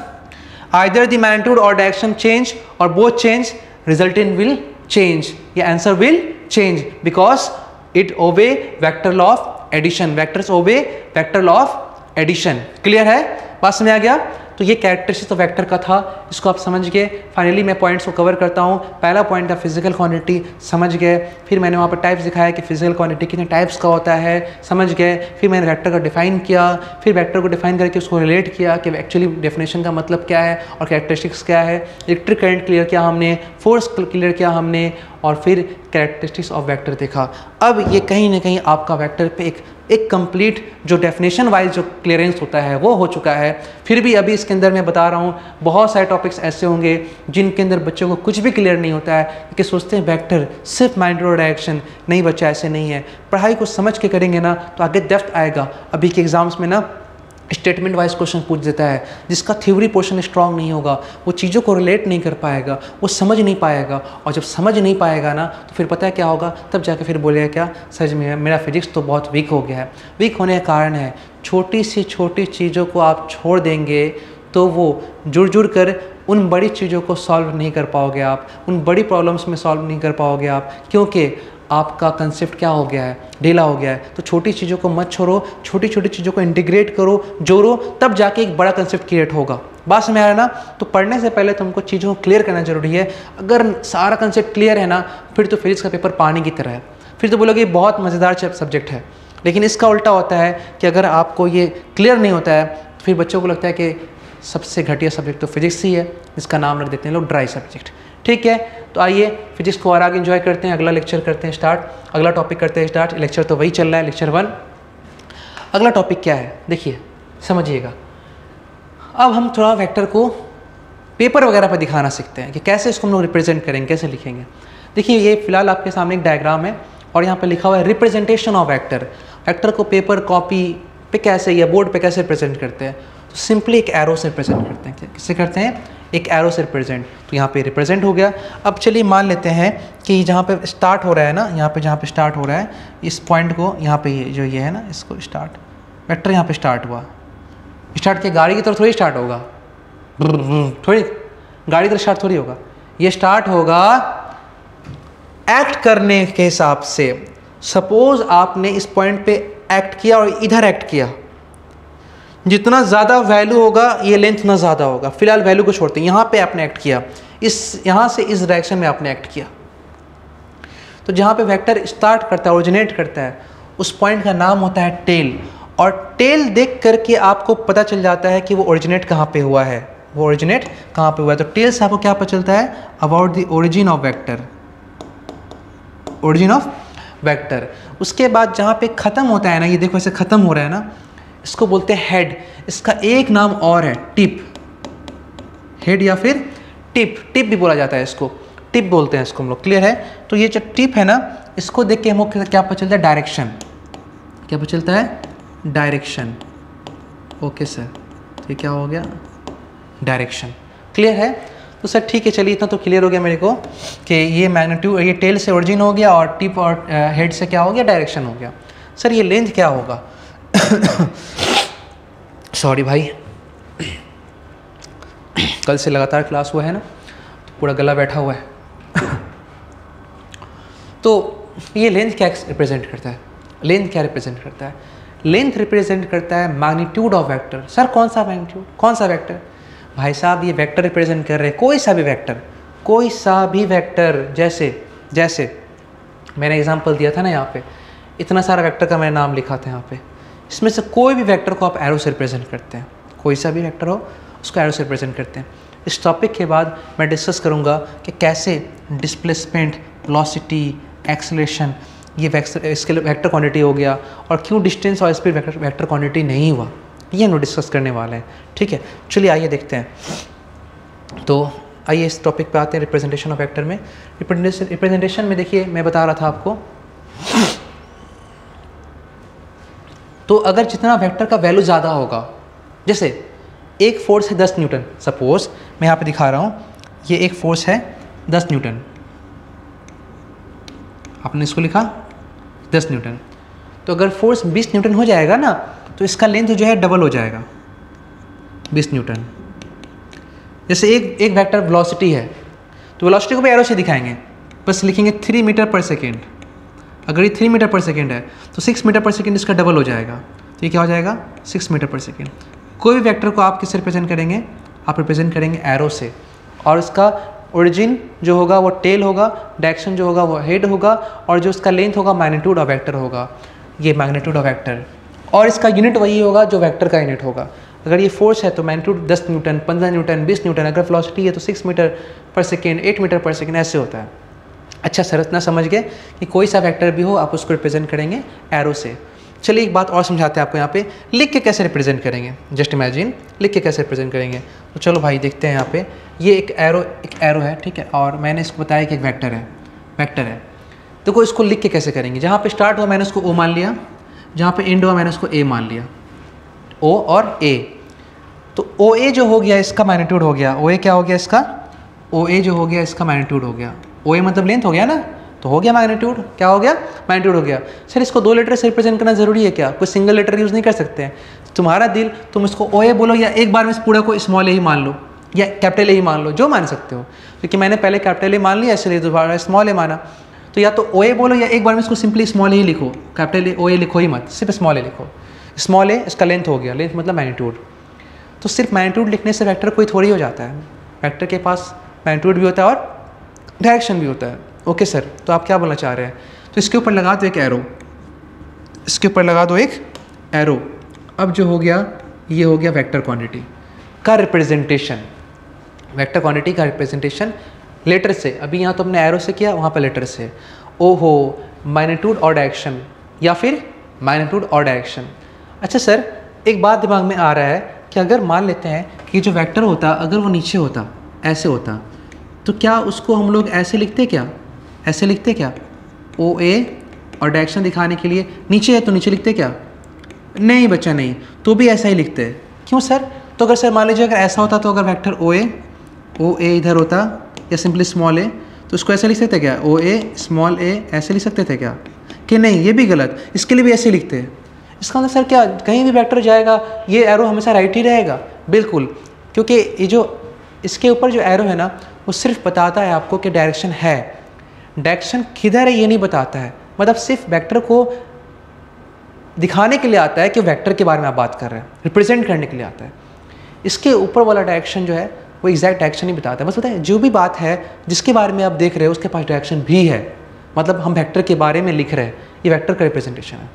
आइदर द मैग्नीट्यूड और डायरेक्शन चेंज और both change, resultant will change, ये answer will change because it obey vector law of addition, vectors obey vector law of addition. Clear है, बात समझ आ गया। तो ये कैरेक्टरिस्टिक्स ऑफ वेक्टर का था, इसको आप समझ गए। फाइनली मैं पॉइंट्स को कवर करता हूँ। पहला पॉइंट था फिजिकल क्वांटिटी, समझ गए। फिर मैंने वहाँ पर टाइप्स दिखाया कि फिजिकल क्वांटिटी कितने टाइप्स का होता है, समझ गए। फिर मैंने वेक्टर का डिफाइन किया, फिर वेक्टर को डिफाइन करके उसको रिलेट किया कि एक्चुअली डेफिनेशन का मतलब क्या है और कैरेक्टरिस्टिक्स क्या है। इलेक्ट्रिक करंट क्लियर किया हमने, फोर्स क्लियर किया हमने, और फिर कैरेक्टरिस्टिक्स ऑफ वेक्टर देखा। अब ये कहीं ना कहीं आपका वेक्टर पे एक कंप्लीट जो डेफिनेशन वाइज जो क्लियरेंस होता है वो हो चुका है। फिर भी अभी इसके अंदर मैं बता रहा हूँ बहुत सारे टॉपिक्स ऐसे होंगे जिनके अंदर बच्चों को कुछ भी क्लियर नहीं होता है, क्योंकि सोचते हैं वेक्टर सिर्फ मैग्नीट्यूड और डायरेक्शन। नहीं बच्चा, ऐसे नहीं है। पढ़ाई को समझ के करेंगे ना तो आगे डेप्थ आएगा। अभी के एग्जाम्स में ना स्टेटमेंट वाइज क्वेश्चन पूछ देता है, जिसका थ्योरी पोर्शन स्ट्रांग नहीं होगा वो चीज़ों को रिलेट नहीं कर पाएगा, वो समझ नहीं पाएगा, और जब समझ नहीं पाएगा ना तो फिर पता है क्या होगा, तब जाके फिर बोलेगा क्या, सच में मेरा फिजिक्स तो बहुत वीक हो गया है। वीक होने का कारण है छोटी सी छोटी चीज़ों को आप छोड़ देंगे तो वो जुड़ कर उन बड़ी चीज़ों को सॉल्व नहीं कर पाओगे आप, उन बड़ी प्रॉब्लम्स में सॉल्व नहीं कर पाओगे आप, क्योंकि आपका कंसेप्ट क्या हो गया है, ढीला हो गया है। तो छोटी चीज़ों को मत छोड़ो, छोटी छोटी चीज़ों को इंटीग्रेट करो, जोड़ो, तब जाके एक बड़ा कंसेप्ट क्रिएट होगा। बात समझ आ रहा है ना। तो पढ़ने से पहले तुमको चीज़ों को क्लियर करना जरूरी है। अगर सारा कंसेप्ट क्लियर है ना, फिर तो फिजिक्स का पेपर पानी की तरह है, फिर तो बोलोगे बहुत मज़ेदार सब्जेक्ट है। लेकिन इसका उल्टा होता है कि अगर आपको ये क्लियर नहीं होता है तो फिर बच्चों को लगता है कि सबसे घटिया सब्जेक्ट तो फिजिक्स ही है, इसका नाम रख देते हैं लोग ड्राई सब्जेक्ट। ठीक है, तो आइए फिजिक्स को और आगे एंजॉय करते हैं। अगला लेक्चर करते हैं स्टार्ट, अगला टॉपिक करते हैं स्टार्ट। लेक्चर तो वही चल रहा है, लेक्चर 1। अगला टॉपिक क्या है देखिए, समझिएगा। अब हम थोड़ा वेक्टर को पेपर वगैरह पर दिखाना सीखते हैं कि कैसे इसको हम लोग रिप्रेजेंट करेंगे, कैसे लिखेंगे। देखिए ये फिलहाल आपके सामने एक डायग्राम है और यहाँ पर लिखा हुआ है रिप्रेजेंटेशन ऑफ वेक्टर। वेक्टर को पेपर कॉपी पे कैसे या बोर्ड पे कैसे रिप्रेजेंट करते हैं, तो सिंपली एक एरो से रिप्रेजेंट करते हैं। किससे करते हैं, एक एरो से रिप्रेजेंट। तो यहाँ पे रिप्रेजेंट हो गया। अब चलिए मान लेते हैं कि जहाँ पे स्टार्ट हो रहा है ना, यहाँ पे जहाँ पे स्टार्ट हो रहा है, इस पॉइंट को यहाँ पे ये है ना, इसको स्टार्ट वेक्टर यहाँ पे स्टार्ट हुआ। स्टार्ट के गाड़ी की तरफ थोड़ी स्टार्ट होगा, थोड़ी गाड़ी की तरफ स्टार्ट थोड़ी होगा, ये स्टार्ट होगा एक्ट करने के हिसाब से। सपोज आपने इस पॉइंट पे एक्ट किया और इधर एक्ट किया, जितना ज़्यादा वैल्यू होगा ये लेंथ उतना ज़्यादा होगा। फिलहाल वैल्यू को छोड़ते हैं, यहाँ पे आपने एक्ट किया, यहाँ से इस डायरेक्शन में आपने एक्ट किया। तो जहाँ पे वेक्टर स्टार्ट करता है, ओरिजिनेट करता है, उस पॉइंट का नाम होता है टेल। और टेल देख करके आपको पता चल जाता है कि वो ओरिजिनेट कहाँ पे हुआ है, वो ओरिजिनेट कहाँ पे हुआ है। तो टेल से आपको क्या पता चलता है, about the origin of vector, origin of vector. उसके बाद जहाँ पे ख़त्म होता है ना, ये देखो ऐसे ख़त्म हो रहा है ना, इसको बोलते हैं हेड। इसका एक नाम और है टिप, हेड या फिर टिप, टिप भी बोला जाता है इसको, टिप बोलते हैं इसको हम लोग। क्लियर है। तो ये जो टिप है ना, इसको देख के हमको क्या पता चलता है, डायरेक्शन। क्या पता चलता है, डायरेक्शन। ओके सर, ये क्या हो गया, डायरेक्शन। क्लियर है। तो सर ठीक है, चलिए इतना तो क्लियर हो गया मेरे को कि ये मैग्नीट्यूड, ये टेल से ओरिजिन हो गया और टिप और हेड से क्या हो गया, डायरेक्शन हो गया। सर ये लेंथ क्या होगा सॉरी भाई, कल से लगातार क्लास हुआ है ना, तो पूरा गला बैठा हुआ है तो ये लेंथ क्या रिप्रेजेंट करता है, लेंथ क्या रिप्रेजेंट करता है, लेंथ रिप्रेजेंट करता है मैग्नीट्यूड ऑफ वेक्टर। सर कौन सा मैग्नीट्यूड, कौन सा वेक्टर, भाई साहब ये वेक्टर रिप्रेजेंट कर रहे हैं, कोई सा भी वेक्टर, कोई सा भी वेक्टर। जैसे मैंने एग्जांपल दिया था ना यहाँ पे, इतना सारा वेक्टर का मैंने नाम लिखा था यहाँ पे। इसमें से कोई भी वेक्टर को आप एरो से रिप्रेजेंट करते हैं, कोई सा भी वेक्टर हो उसको एरो से रिप्रेजेंट करते हैं। इस टॉपिक के बाद मैं डिस्कस करूँगा कि कैसे डिस्प्लेसमेंट, वेलोसिटी, एक्सेलरेशन, ये इसके वेक्टर क्वांटिटी हो गया, और क्यों डिस्टेंस और स्पीड वेक्टर क्वांटिटी नहीं हुआ, ये हम डिस्कस करने वाले हैं। ठीक है, चलिए आइए देखते हैं। तो आइए इस टॉपिक पे आते हैं, रिप्रेजेंटेशन ऑफ वेक्टर में। रिप्रेजेंटेशन में देखिए मैं बता रहा था आपको, तो अगर जितना वेक्टर का वैल्यू ज़्यादा होगा, जैसे एक फोर्स है 10 न्यूटन, सपोज मैं यहाँ पे दिखा रहा हूँ, ये एक फोर्स है 10 न्यूटन, आपने इसको लिखा 10 न्यूटन। तो अगर फोर्स 20 न्यूटन हो जाएगा ना, तो इसका लेंथ जो है डबल हो जाएगा, 20 न्यूटन। जैसे एक वेक्टर वेलोसिटी है, तो वेलोसिटी को भी एरो से दिखाएंगे, बस लिखेंगे 3 मीटर पर सेकेंड। अगर ये 3 मीटर पर सेकेंड है तो 6 मीटर पर सेकेंड इसका डबल हो जाएगा, तो ये क्या हो जाएगा 6 मीटर पर सेकेंड। कोई भी वेक्टर को आप किससे रिप्रेजेंट करेंगे, आप रिप्रेजेंट करेंगे एरो से, और इसका ओरिजिन जो होगा वो टेल होगा, डायरेक्शन जो होगा वो हेड होगा, और जो इसका लेंथ होगा मैग्नीट्यूड ऑफ वेक्टर होगा, ये मैग्नीट्यूड ऑफ वेक्टर, और इसका यूनिट वही होगा जो वेक्टर का यूनिट होगा। अगर ये फोर्स है तो मैग्नीट्यूड 10 न्यूटन, 15 न्यूटन, 20 न्यूटन, अगर वेलोसिटी है तो 6 मीटर पर सेकेंड, 8 मीटर पर सेकेंड, ऐसे होता है। अच्छा सर, इतना समझ गए कि कोई सा वेक्टर भी हो आप उसको रिप्रेजेंट करेंगे एरो से। चलिए एक बात और समझाते हैं आपको, यहाँ पे लिख के कैसे रिप्रेजेंट करेंगे, जस्ट इमेजिन लिख के कैसे रिप्रेजेंट करेंगे। तो चलो भाई देखते हैं। यहाँ पे ये एक एरो है, ठीक है, और मैंने इसको बताया कि एक वेक्टर है। देखो इसको लिख के कैसे करेंगे, जहाँ पे स्टार्ट हुआ मैंने उसको ओ मान लिया, जहाँ पे एंड हुआ मैंने उसको ए मान लिया, ओ और ए। तो ओ ए जो हो गया इसका मैग्नीट्यूड हो गया, ओ ए क्या हो गया इसका, ओ ए जो हो गया इसका मैग्नीट्यूड हो गया, ओ ए मतलब लेंथ हो गया ना, तो हो गया मैग्नीट्यूड, क्या हो गया मैग्नीट्यूड हो गया। सर इसको 2 लेटर से रिप्रेजेंट करना जरूरी है क्या, कोई सिंगल लेटर यूज़ नहीं कर सकते हैं। तुम्हारा दिल, तुम इसको ओ ए बोलो या एक बार में इस पूरा को स्मॉल ए ही मान लो या कैपिटल ए ही मान लो, जो मान सकते हो, क्योंकि मैंने पहले कैपिटल ए मान लिया इसलिए दोबारा स्मॉल ए माना। तो या तो ओ ए बोलो या एक बार में इसको सिंपली स्मॉल ए ही लिखो, कैपिटल ए ओ ए लिखो ही मत, सिर्फ स्मॉल ए लिखो। स्मॉल ए इसका लेंथ हो गया, लेंथ मतलब मैग्नीट्यूड। तो सिर्फ मैग्नीट्यूड लिखने से वेक्टर कोई थोड़ी हो जाता है, वेक्टर के पास मैग्नीट्यूड भी होता है और डायरेक्शन भी होता है। ओके सर, तो आप क्या बोलना चाह रहे हैं, तो इसके ऊपर लगा दो एक एरो, इसके ऊपर लगा दो एक एरो। अब जो हो गया ये हो गया वेक्टर क्वांटिटी का रिप्रेजेंटेशन, वेक्टर क्वांटिटी का रिप्रेजेंटेशन लेटर से। अभी यहाँ तो हमने एरो से किया, वहाँ पर लेटर से। ओहो, मैग्नीट्यूड और डायरेक्शन, या फिर मैग्नीट्यूड और डायरेक्शन। अच्छा सर, एक बात दिमाग में आ रहा है कि अगर मान लेते हैं कि जो वेक्टर होता अगर वो नीचे होता, ऐसे होता, तो क्या उसको हम लोग ऐसे लिखते क्या, ऐसे लिखते क्या, ओ ए, और डायरेक्शन दिखाने के लिए नीचे है तो नीचे लिखते क्या, नहीं बच्चा नहीं, तो भी ऐसा ही लिखते हैं। क्यों सर, तो अगर सर मान लीजिए अगर ऐसा होता, तो अगर वेक्टर ओ ए इधर होता या सिंपली स्मॉल ए, तो उसको ऐसे लिख सकते क्या, ओ ए स्मॉल ए, ऐसे लिख सकते थे क्या, कि नहीं ये भी गलत, इसके लिए भी ऐसे लिखते हैं। इसका मतलब सर क्या कहीं भी वेक्टर जाएगा ये एरो हमेशा राइट ही रहेगा, बिल्कुल, क्योंकि ये जो इसके ऊपर जो एरो है ना वो सिर्फ बताता है आपको कि डायरेक्शन है, डायरेक्शन किधर है ये नहीं बताता है, मतलब सिर्फ वेक्टर को दिखाने के लिए आता है कि वेक्टर के बारे में आप बात कर रहे हैं, रिप्रेजेंट करने के लिए आता है। इसके ऊपर वाला डायरेक्शन जो है वो एग्जैक्ट डायरेक्शन नहीं बताता है, बस बताए जो भी बात है जिसके बारे में आप देख रहे हो उसके पास डायरेक्शन भी है, मतलब हम वेक्टर के बारे में लिख रहे हैं, ये वेक्टर का रिप्रेजेंटेशन है।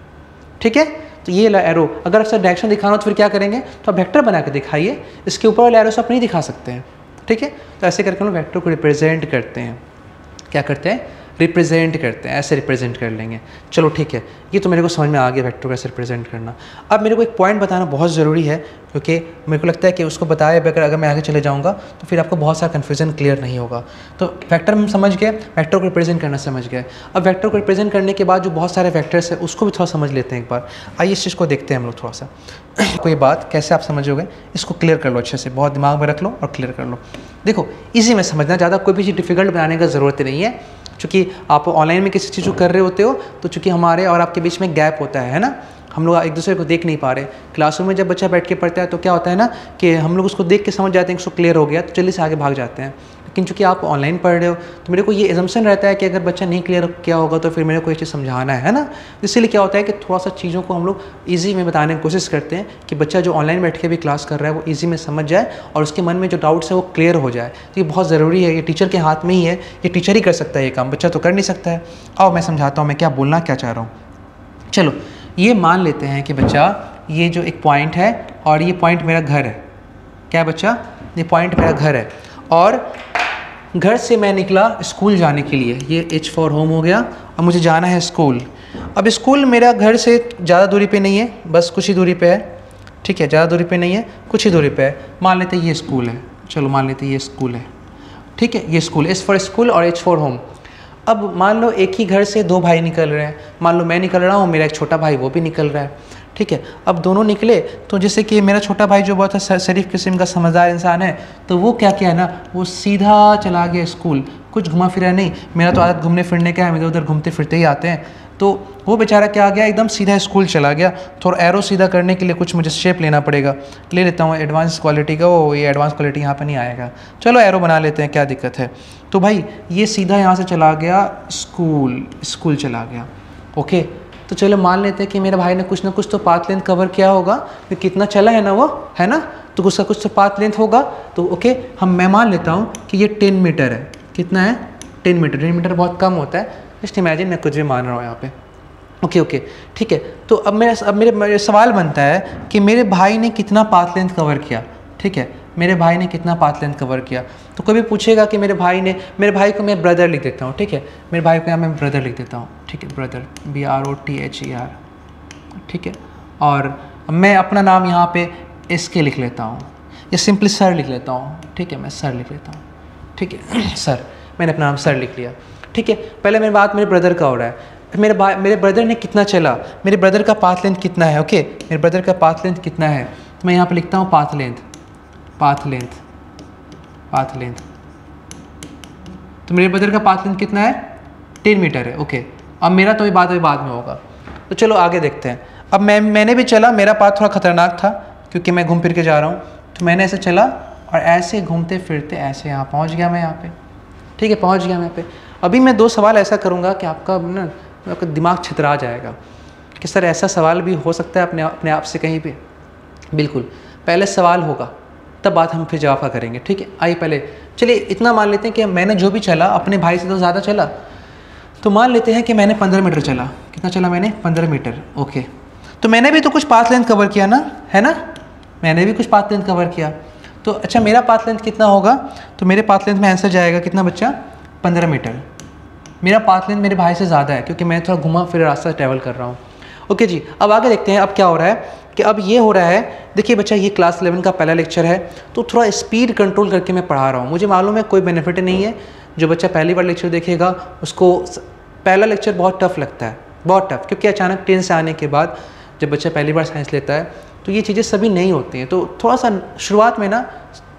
ठीक है, तो ये एरो अगर आपसे डायरेक्शन दिखाना हो तो फिर क्या करेंगे, तो आप वेक्टर बना के दिखाइए, इसके ऊपर वाले एरो से आप नहीं दिखा सकते हैं। ठीक है, तो ऐसे करके हम वेक्टर को रिप्रेजेंट करते हैं, क्या करते हैं, रिप्रेजेंट करते हैं, ऐसे रिप्रेजेंट कर लेंगे। चलो ठीक है, ये तो मेरे को समझ में आ गया वेक्टर को ऐसे रिप्रेजेंट करना। अब मेरे को एक पॉइंट बताना बहुत ज़रूरी है, क्योंकि मेरे को लगता है कि उसको बताए बगैर अगर मैं आगे चले जाऊँगा तो फिर आपको बहुत सारा कन्फ्यूजन क्लियर नहीं होगा। तो वेक्टर हम समझ गए, वेक्टर को रिप्रेजेंट करना समझ गए। अब वेक्टर को रिप्रेजेंट करने के बाद जो बहुत सारे वेक्टर्स है उसको भी थोड़ा समझ लेते हैं एक बार। आइए इस चीज़ को देखते हैं हम लोग थोड़ा सा। कोई बात कैसे आप समझोगे, इसको क्लियर कर लो अच्छे से, बहुत दिमाग में रख लो और क्लियर कर लो। देखो ईजी में समझना, ज़्यादा कोई भी चीज़ डिफिकल्ट बनाने का ज़रूरत नहीं है, चूँकि आप ऑनलाइन में किसी चीज़ को कर रहे होते हो तो चूँकि हमारे और आपके बीच में गैप होता है ना, हम लोग एक दूसरे को देख नहीं पा रहे। क्लासरूम में जब बच्चा बैठ के पढ़ता है तो क्या होता है ना कि हम लोग उसको देख के समझ जाते हैं कि उसको क्लियर हो गया तो जल्दी से आगे भाग जाते हैं। लेकिन चूँकि आप ऑनलाइन पढ़ रहे हो तो मेरे को ये एजम्पशन रहता है कि अगर बच्चा नहीं क्लियर किया होगा तो फिर मेरे को ये चीज़ समझाना है ना। इसीलिए क्या होता है कि थोड़ा सा चीज़ों को हम लोग ईजी में बताने की कोशिश करते हैं कि बच्चा जो ऑनलाइन बैठ के भी क्लास कर रहा है वो ईजी में समझ जाए और उसके मन में जो डाउट्स है वो क्लियर हो जाए। तो ये बहुत ज़रूरी है, ये टीचर के हाथ में ही है, ये टीचर ही कर सकता है ये काम, बच्चा तो कर नहीं सकता है। आओ मैं समझाता हूँ मैं क्या बोलना क्या चाह रहा हूँ। चलो ये मान लेते हैं कि बच्चा ये जो एक पॉइंट है और ये पॉइंट मेरा घर है। क्या है बच्चा? ये पॉइंट मेरा घर है और घर से मैं निकला स्कूल जाने के लिए। ये H फॉर होम हो गया और मुझे जाना है स्कूल। अब स्कूल मेरा घर से ज़्यादा दूरी पे नहीं है, बस कुछ ही दूरी पे है। ठीक है, ज़्यादा दूरी पे नहीं है, कुछ ही दूरी पे है। मान लेते हैं ये स्कूल है। चलो मान लेते हैं ये स्कूल है। ठीक है, ये स्कूल, S फॉर स्कूल और H फॉर होम। अब मान लो एक ही घर से दो भाई निकल रहे हैं। मान लो मैं निकल रहा हूँ, मेरा एक छोटा भाई वो भी निकल रहा है। ठीक है, अब दोनों निकले तो जैसे कि मेरा छोटा भाई जो बहुत शरीफ किस्म का समझदार इंसान है, तो वो क्या किया ना, वो सीधा चला गया स्कूल, कुछ घुमा फिरा नहीं। मेरा तो आदत घूमने फिरने का है, हम इधर उधर घूमते फिरते ही आते हैं। तो वो बेचारा क्या आ गया, एकदम सीधा स्कूल चला गया। थोड़ा एरो सीधा करने के लिए कुछ मुझे शेप लेना पड़ेगा, ले लेता हूँ एडवांस क्वालिटी का। वो ये एडवांस क्वालिटी यहाँ पर नहीं आएगा, चलो एरो बना लेते हैं, क्या दिक्कत है। तो भाई ये सीधा यहाँ से चला गया स्कूल चला गया। ओके, तो चलो मान लेते हैं कि मेरे भाई ने कुछ ना कुछ तो पाथ लेंथ कवर किया होगा। तो कितना चला है ना वो, है ना, तो उसका कुछ तो पाथ लेंथ होगा। तो ओके, मैं मान लेता हूँ कि ये 10 मीटर है। कितना है? 10 मीटर। 10 मीटर बहुत कम होता है, जस्ट इमेजिन, मैं कुछ भी मान रहा हूँ यहाँ पे। ओके, ठीक है। तो अब मेरे सवाल बनता है कि मेरे भाई ने कितना पाथ लेंथ कवर किया। ठीक है, मेरे भाई ने कितना पाथ लेंथ कवर किया। तो कोई भी पूछेगा कि मेरे भाई को मैं ब्रदर लिख देता हूँ। ठीक है, मेरे भाई को यहाँ मैं ब्रदर लिख देता हूँ। ठीक है, ब्रदर, BROTHER। ठीक है, और मैं अपना नाम यहाँ पे SK लिख लेता हूँ, या सिंपली सर लिख लेता हूँ। ठीक है, मैं सर लिख लेता हूँ। ठीक है, सर, मैंने अपना नाम सर लिख लिया। ठीक है, पहले मेरी बात मेरे ब्रदर का हो रहा है। मेरे ब्रदर ने कितना चला, मेरे ब्रदर का पाथ लेंथ कितना है। ओके, मेरे ब्रदर का पाथ लेंथ कितना है, तो मैं यहाँ पे लिखता हूँ पाथ लेंथ। तो मेरे ब्रदर का पाथ लेंथ कितना है? 10 मीटर है। ओके, अब मेरा तो ये बाद में होगा। तो चलो आगे देखते हैं। अब मैंने भी चला, मेरा पाथ थोड़ा खतरनाक था क्योंकि मैं घूम फिर के जा रहा हूँ। तो मैंने ऐसे चला और ऐसे घूमते फिरते ऐसे यहाँ पहुँच गया मैं यहाँ पे। ठीक है, पहुँच गया मैं यहाँ पे। अभी मैं 2 सवाल ऐसा करूँगा कि आपका दिमाग छितरा जाएगा कि सर ऐसा सवाल भी हो सकता है अपने आप से कहीं पे। बिल्कुल, पहले सवाल होगा तब बात हम फिर जवाब करेंगे। ठीक है, आइए पहले चलिए इतना मान लेते हैं कि मैंने जो भी चला अपने भाई से तो ज़्यादा चला। तो मान लेते हैं कि मैंने 15 मीटर चला। कितना चला मैंने? 15 मीटर। ओके, तो मैंने भी तो कुछ पाथ लेंथ कवर किया ना, है ना, मैंने भी कुछ पाथ लेंथ कवर किया। तो अच्छा, मेरा पाथ लेंथ कितना होगा? तो मेरे पाथ लेंथ में आंसर जाएगा कितना बच्चा? 15 मीटर। मेरा पाथ लेंथ मेरे भाई से ज़्यादा है क्योंकि मैं थोड़ा घुमा फिर रास्ता ट्रैवल कर रहा हूँ। ओके जी, अब आगे देखते हैं। अब क्या हो रहा है कि अब ये हो रहा है, देखिए बच्चा, ये क्लास 11 का पहला लेक्चर है, तो थोड़ा स्पीड कंट्रोल करके मैं पढ़ा रहा हूँ। मुझे मालूम है कोई बेनिफिट नहीं है। जो बच्चा पहली बार लेक्चर देखेगा उसको पहला लेक्चर बहुत टफ लगता है, बहुत टफ, क्योंकि अचानक 10 से आने के बाद जब बच्चा पहली बार साइंस लेता है तो ये चीज़ें सभी नहीं होती हैं। तो थोड़ा सा शुरुआत में ना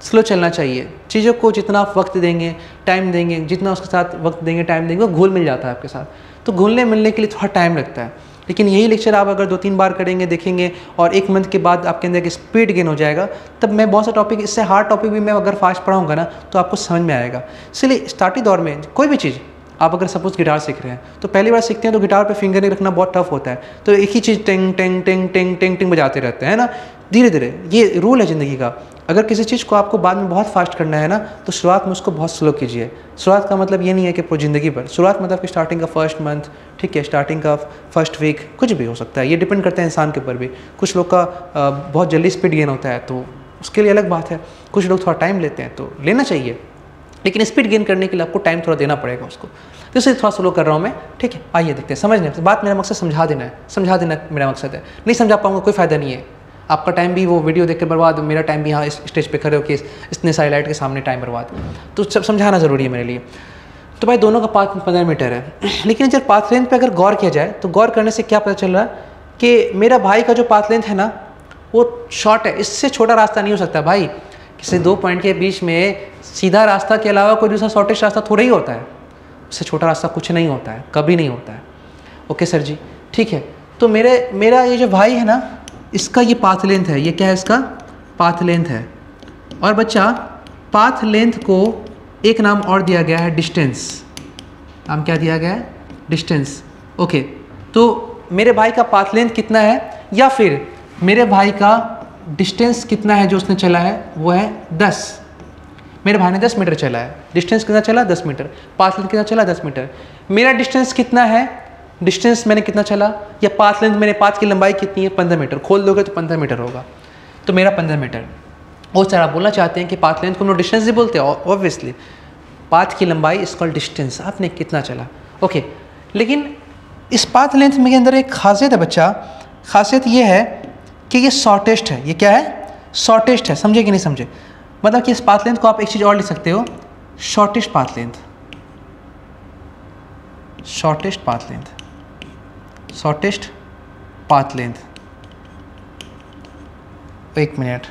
स्लो चलना चाहिए। चीज़ों को जितना आप वक्त देंगे, टाइम देंगे, जितना उसके साथ वक्त देंगे, टाइम देंगे, वो घुल मिल जाता है आपके साथ। तो घुलने मिलने के लिए थोड़ा टाइम लगता है। लेकिन यही लेक्चर आप अगर 2-3 बार करेंगे, देखेंगे, और 1 मंथ के बाद आपके अंदर एक स्पीड गेन हो जाएगा, तब मैं बहुत सा टॉपिक, इससे हार्ड टॉपिक भी मैं अगर फास्ट पढ़ाऊँगा ना तो आपको समझ में आएगा। इसलिए स्टार्टिंग दौर में कोई भी चीज़, आप अगर सपोज गिटार सीख रहे हैं तो पहली बार सीखते हैं तो गिटार पे फिंगरिंग रखना बहुत टफ होता है। तो एक ही चीज़ टिंग टिंग टिंग टिंग टिंग टिंग बजाते रहते हैं ना। धीरे धीरे, ये रूल है ज़िंदगी का। अगर किसी चीज़ को आपको बाद में बहुत फास्ट करना है ना, तो शुरुआत में उसको बहुत स्लो कीजिए। शुरुआत का मतलब ये नहीं है कि पूरी ज़िंदगी पर, शुरुआत मतलब कि स्टार्टिंग का फर्स्ट मंथ, ठीक है, स्टार्टिंग का फर्स्ट वीक, कुछ भी हो सकता है। ये डिपेंड करता है इंसान के ऊपर भी। कुछ लोग का बहुत जल्दी स्पीड गेन होता है तो उसके लिए अलग बात है। कुछ लोग थोड़ा टाइम लेते हैं तो लेना चाहिए, लेकिन स्पीड गेन करने के लिए आपको टाइम थोड़ा देना पड़ेगा उसको। तो इसलिए थोड़ा स्लो कर रहा हूँ मैं। ठीक है, आइए देखते हैं। समझने बात, मेरा मकसद समझा देना है, समझा देना मेरा मकसद है। नहीं समझा पाऊँगा कोई फ़ायदा नहीं है। आपका टाइम भी वो वीडियो देख कर बर्बाद, मेरा टाइम भी यहाँ इस स्टेज पे खड़े होकर इतने सारी लाइट के सामने टाइम बर्बाद। तो सब समझाना ज़रूरी है मेरे लिए। तो भाई दोनों का पाथ 15 मीटर है। लेकिन जब पाथ लेंथ पे अगर गौर किया जाए तो गौर करने से क्या पता चल रहा है कि मेरा भाई का जो पाथ लेंथ है ना वो शॉर्ट है। इससे छोटा रास्ता नहीं हो सकता भाई। किसी 2 पॉइंट के बीच में सीधा रास्ता के अलावा कोई दूसरा शॉर्टेस्ट रास्ता थोड़ा ही होता है। उससे छोटा रास्ता कुछ नहीं होता है, कभी नहीं होता है। ओके सर जी, ठीक है। तो मेरा ये जो भाई है ना, इसका ये पाथ लेंथ है। ये क्या है? इसका पाथ लेंथ है। और बच्चा, पाथ लेंथ को एक नाम और दिया गया है, डिस्टेंस। नाम क्या दिया गया है? डिस्टेंस। ओके, तो मेरे भाई का पाथ लेंथ कितना है, या फिर मेरे भाई का डिस्टेंस कितना है जो उसने चला है, वो है 10। मेरे भाई ने 10 मीटर चला है। डिस्टेंस कितना चला? 10 मीटर। पाथ लेंथ कितना चला? 10 मीटर। मेरा डिस्टेंस कितना है? डिस्टेंस मैंने कितना चला, या पाथ लेंथ मैंने, पाथ की लंबाई कितनी है 15 मीटर, खोल दोगे तो 15 मीटर होगा, तो मेरा 15 मीटर। और सर आप बोलना चाहते हैं कि पाथ लेंथ को हम लोग डिस्टेंस ही बोलते हैं, ऑब्वियसली पाथ की लंबाई इज कॉल्ड डिस्टेंस, आपने कितना चला, ओके। लेकिन इस पाथ लेंथ में के अंदर एक खासियत है बच्चा, खासियत ये है कि ये शॉर्टेस्ट है। ये क्या है? शॉर्टेस्ट है। समझे कि नहीं समझे? मतलब कि इस पाथ लेंथ को आप एक चीज़ और लिख सकते हो, shortest path length, shortest path length, shortest path length, एक minute,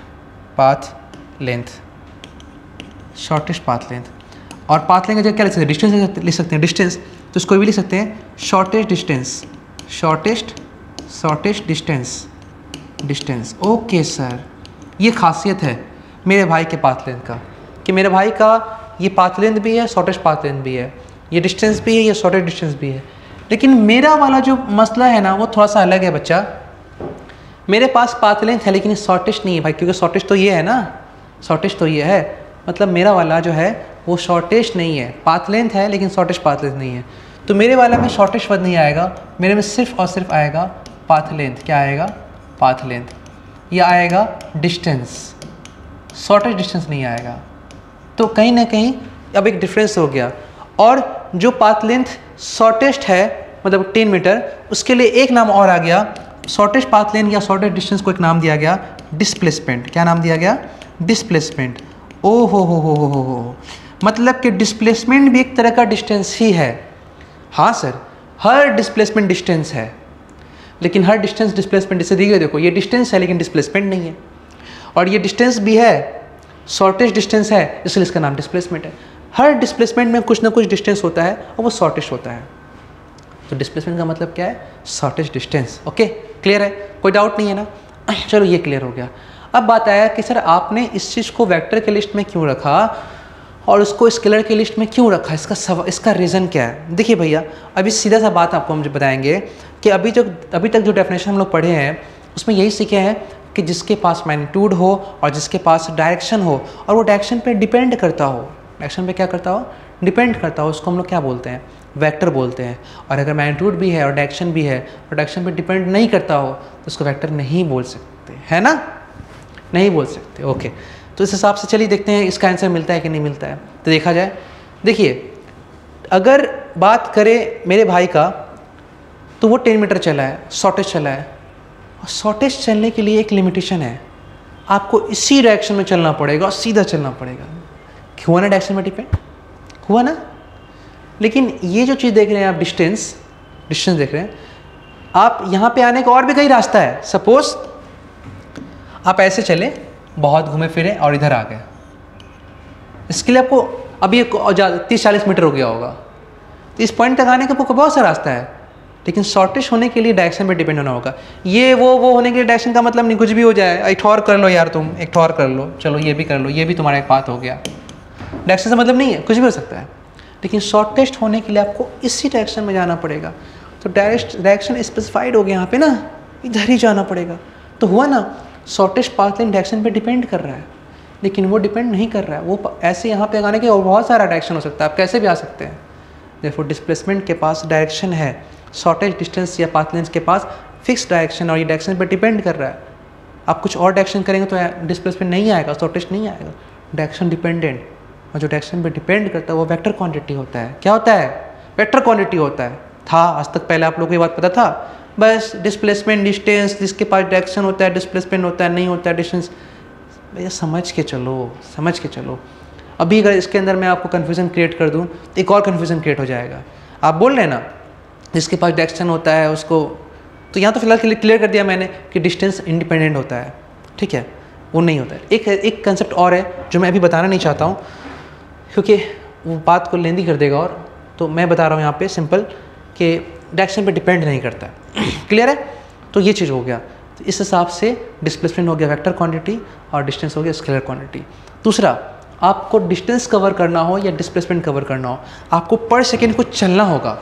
path length, shortest path length. और पाथ लेंथ क्या लिख सकते हैं? डिस्टेंस लिख सकते हैं, डिस्टेंस, तो इसको भी लिख सकते हैं shortest distance, shortest distance, distance. Okay sir, ये खासियत है मेरे भाई के पाथ लेंथ का, कि मेरे भाई का ये पाथ लेंथ भी है, शॉर्टेस्ट पाथ लेंथ भी है, ये डिस्टेंस भी है, ये शॉर्टेस्ट डिस्टेंस भी है। लेकिन मेरा वाला जो मसला है ना, वो थोड़ा सा अलग है बच्चा। मेरे पास पाथ लेंथ है लेकिन शॉर्टेस्ट नहीं है भाई, क्योंकि शॉर्टेस्ट तो ये है ना, शॉर्टेस्ट तो ये है, मतलब मेरा वाला जो है वो शॉर्टेस्ट नहीं है, पाथ लेंथ है लेकिन शॉर्टेस्ट पाथ लेंथ नहीं है। तो मेरे वाला में शॉर्टेस्ट पद नहीं आएगा, मेरे में सिर्फ और सिर्फ आएगा पाथ लेंथ। क्या आएगा? Path length. या आएगा डिस्टेंस, शॉर्टेस्ट डिस्टेंस नहीं आएगा। तो कहीं ना कहीं अब एक डिफरेंस हो गया। और जो पाथ लेंथ शॉर्टेस्ट है, मतलब 10 मीटर, उसके लिए एक नाम और आ गया, शॉर्टेस्ट पाथ लेंथ या शॉर्टेस्ट डिस्टेंस को एक नाम दिया गया डिस्प्लेसमेंट। क्या नाम दिया गया? डिस्प्लेसमेंट। ओ हो, मतलब कि डिस्प्लेसमेंट भी एक तरह का डिस्टेंस ही है। हाँ सर, हर डिस्प्लेसमेंट डिस्टेंस है, लेकिन हर डिस्टेंस डिस्प्लेसमेंट, जैसे दिए देखो, ये डिस्टेंस है लेकिन डिस्प्लेसमेंट नहीं है, और ये डिस्टेंस भी है, शॉर्टेस्ट डिस्टेंस है, इसलिए इसका नाम डिस्प्लेसमेंट है। हर डिस्प्लेसमेंट में कुछ ना कुछ डिस्टेंस होता है और वो शॉर्टेस्ट होता है। तो डिस्प्लेसमेंट का मतलब क्या है? Shortest distance. ओके, क्लियर है? कोई डाउट नहीं है ना? चलो ये क्लियर हो गया। अब बात आया कि सर आपने इस चीज़ को वेक्टर के लिस्ट में क्यों रखा और उसको स्केलर के लिस्ट में क्यों रखा, इसका रीज़न क्या है? देखिए भैया, अभी सीधा सा बात आपको हम बताएंगे कि अभी तक जो डेफिनेशन हम लोग पढ़े हैं उसमें यही सीखे हैं कि जिसके पास मैग्नीट्यूड हो और जिसके पास डायरेक्शन हो और वो डायरेक्शन पे डिपेंड करता हो, डायरेक्शन पे क्या करता हो? डिपेंड करता हो, उसको हम लोग क्या बोलते हैं? वेक्टर बोलते हैं। और अगर मैग्नीट्यूड भी है और डायरेक्शन भी है और डायरेक्शन पे डिपेंड नहीं करता हो तो उसको वेक्टर नहीं बोल सकते, है ना? नहीं बोल सकते। ओके, तो इस हिसाब से चलिए देखते हैं इसका आंसर मिलता है कि नहीं मिलता है। तो देखा जाए, देखिए अगर बात करें मेरे भाई का, तो वो 10 मीटर चला है, शॉर्टेस्ट चला है, और शॉर्टेस्ट चलने के लिए एक लिमिटेशन है, आपको इसी डायरेक्शन में चलना पड़ेगा और सीधा चलना पड़ेगा। हुआ ना? डायरेक्शन में डिपेंड हुआ ना? लेकिन ये जो चीज़ देख रहे हैं आप, डिस्टेंस देख रहे हैं आप, यहाँ पे आने का और भी कई रास्ता है। सपोज आप ऐसे चले, बहुत घूमे फिरे और इधर आ गए, इसके लिए आपको अभी 30-40 मीटर हो गया होगा, तो इस पॉइंट तक आने का आपको बहुत सा रास्ता है। लेकिन शॉर्टेस्ट होने के लिए डायरेक्शन पे डिपेंड होना होगा। ये वो होने के लिए डायरेक्शन का मतलब नहीं कुछ भी हो जाए, एक ठौर कर लो यार, तुम एक ठौर कर लो, चलो ये भी कर लो, ये भी तुम्हारा एक पाथ हो गया। डायरेक्शन से मतलब नहीं है, कुछ भी हो सकता है। लेकिन शॉर्टेस्ट होने के लिए आपको इसी डायरेक्शन में जाना पड़ेगा। तो डायरेक्शन स्पेसिफाइड हो गया यहाँ पे ना, इधर ही जाना पड़ेगा। तो हुआ ना, शॉर्टेस्ट पाथ लेंथ डायरेक्शन पे डिपेंड कर रहा है, लेकिन वो डिपेंड नहीं कर रहा है। वो ऐसे यहाँ पे आने के और बहुत सारा डायरेक्शन हो सकता है, आप कैसे भी आ सकते हैं। देखो डिस्प्लेसमेंट के पास डायरेक्शन है, शॉर्टेस्ट डिस्टेंस या पाथ लेंथ के पास फिक्स डायरेक्शन, और ये डायरेक्शन पे डिपेंड कर रहा है। आप कुछ और डायरेक्शन करेंगे तो डिस्प्लेसमेंट नहीं आएगा, शॉर्टेस्ट नहीं आएगा। डायरेक्शन डिपेंडेंट, और जो डायरेक्शन पे डिपेंड करता है वो वेक्टर क्वांटिटी होता है। क्या होता है? वेक्टर क्वांटिटी होता है। था आज तक, पहले आप लोगों को ये बात पता था? बस डिस्प्लेसमेंट, डिस्टेंस, जिसके पास डायरेक्शन होता है डिस्प्लेसमेंट होता है, नहीं होता है डिस्टेंस। भैया समझ के चलो। अभी अगर इसके अंदर मैं आपको कन्फ्यूज़न क्रिएट कर दूँ तो एक और कन्फ्यूज़न क्रिएट हो जाएगा। आप बोल रहे हैं ना जिसके पास डायरेक्शन होता है उसको, तो यहाँ तो फिलहाल क्लियर कर दिया मैंने कि डिस्टेंस इंडिपेंडेंट होता है, ठीक है, वो नहीं होता है। एक कंसेप्ट और है जो मैं अभी बताना नहीं चाहता हूँ क्योंकि वो बात को लेंदी कर देगा, और तो मैं बता रहा हूँ यहाँ पे सिंपल कि डायरेक्शन पे डिपेंड नहीं करता है। क्लियर है? तो ये चीज़ हो गया। तो इस हिसाब से डिस्प्लेसमेंट हो गया वेक्टर क्वांटिटी और डिस्टेंस हो गया स्केलर क्वांटिटी। दूसरा, आपको डिस्टेंस कवर करना हो या डिस्प्लेसमेंट कवर करना हो, आपको पर सेकेंड कुछ चलना होगा,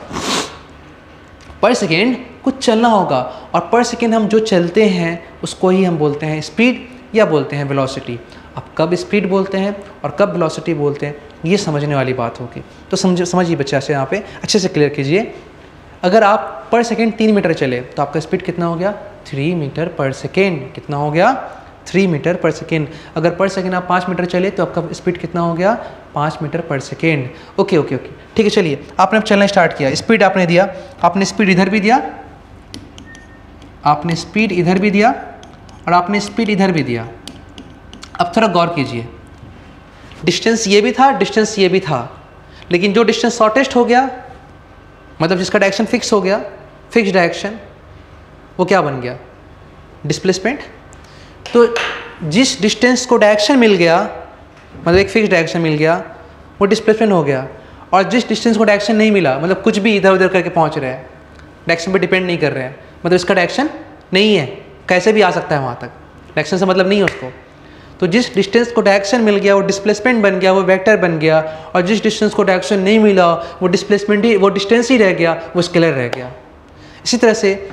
पर सेकेंड कुछ चलना होगा। और पर सेकेंड हम जो चलते हैं उसको ही हम बोलते हैं स्पीड या बोलते हैं वेलोसिटी। अब कब स्पीड बोलते हैं और कब वेलोसिटी बोलते हैं, ये समझने वाली बात होगी। तो समझिए बच्चा से यहाँ पे अच्छे से क्लियर कीजिए। अगर आप पर सेकेंड 3 मीटर चले तो आपका स्पीड कितना हो गया 3 मीटर पर सेकेंड। कितना हो गया 3 मीटर पर सेकेंड। अगर पर सेकेंड आप 5 मीटर चले तो आपका स्पीड कितना हो गया 5 मीटर पर सेकेंड। ओके ओके ओके ठीक है। चलिए आपने अब चलना स्टार्ट किया, स्पीड आपने दिया, आपने स्पीड इधर भी दिया, आपने स्पीड इधर भी दिया और आपने स्पीड इधर भी दिया। अब थोड़ा गौर कीजिए, डिस्टेंस ये भी था, डिस्टेंस ये भी था, लेकिन जो डिस्टेंस शॉर्टेस्ट हो गया, मतलब जिसका डायरेक्शन फिक्स हो गया, फिक्स डायरेक्शन, वो क्या बन गया डिस्प्लेसमेंट। तो जिस डिस्टेंस को डायरेक्शन मिल गया, मतलब एक फिक्स डायरेक्शन मिल गया, वो डिस्प्लेसमेंट हो गया। और जिस डिस्टेंस को डायरेक्शन नहीं मिला, मतलब कुछ भी इधर उधर करके पहुंच रहे हैं, डायरेक्शन पे डिपेंड नहीं कर रहे हैं, मतलब इसका डायरेक्शन नहीं है, कैसे भी आ सकता है वहाँ तक, डायरेक्शन से मतलब नहीं है उसको। तो जिस डिस्टेंस को डायरेक्शन मिल गया वो डिस्प्लेसमेंट बन गया, वो वेक्टर बन गया। और जिस डिस्टेंस को डायरेक्शन नहीं मिला वो डिस्प्लेसमेंट ही, वो डिस्टेंस ही रह गया, वो स्केलर रह गया। इसी तरह से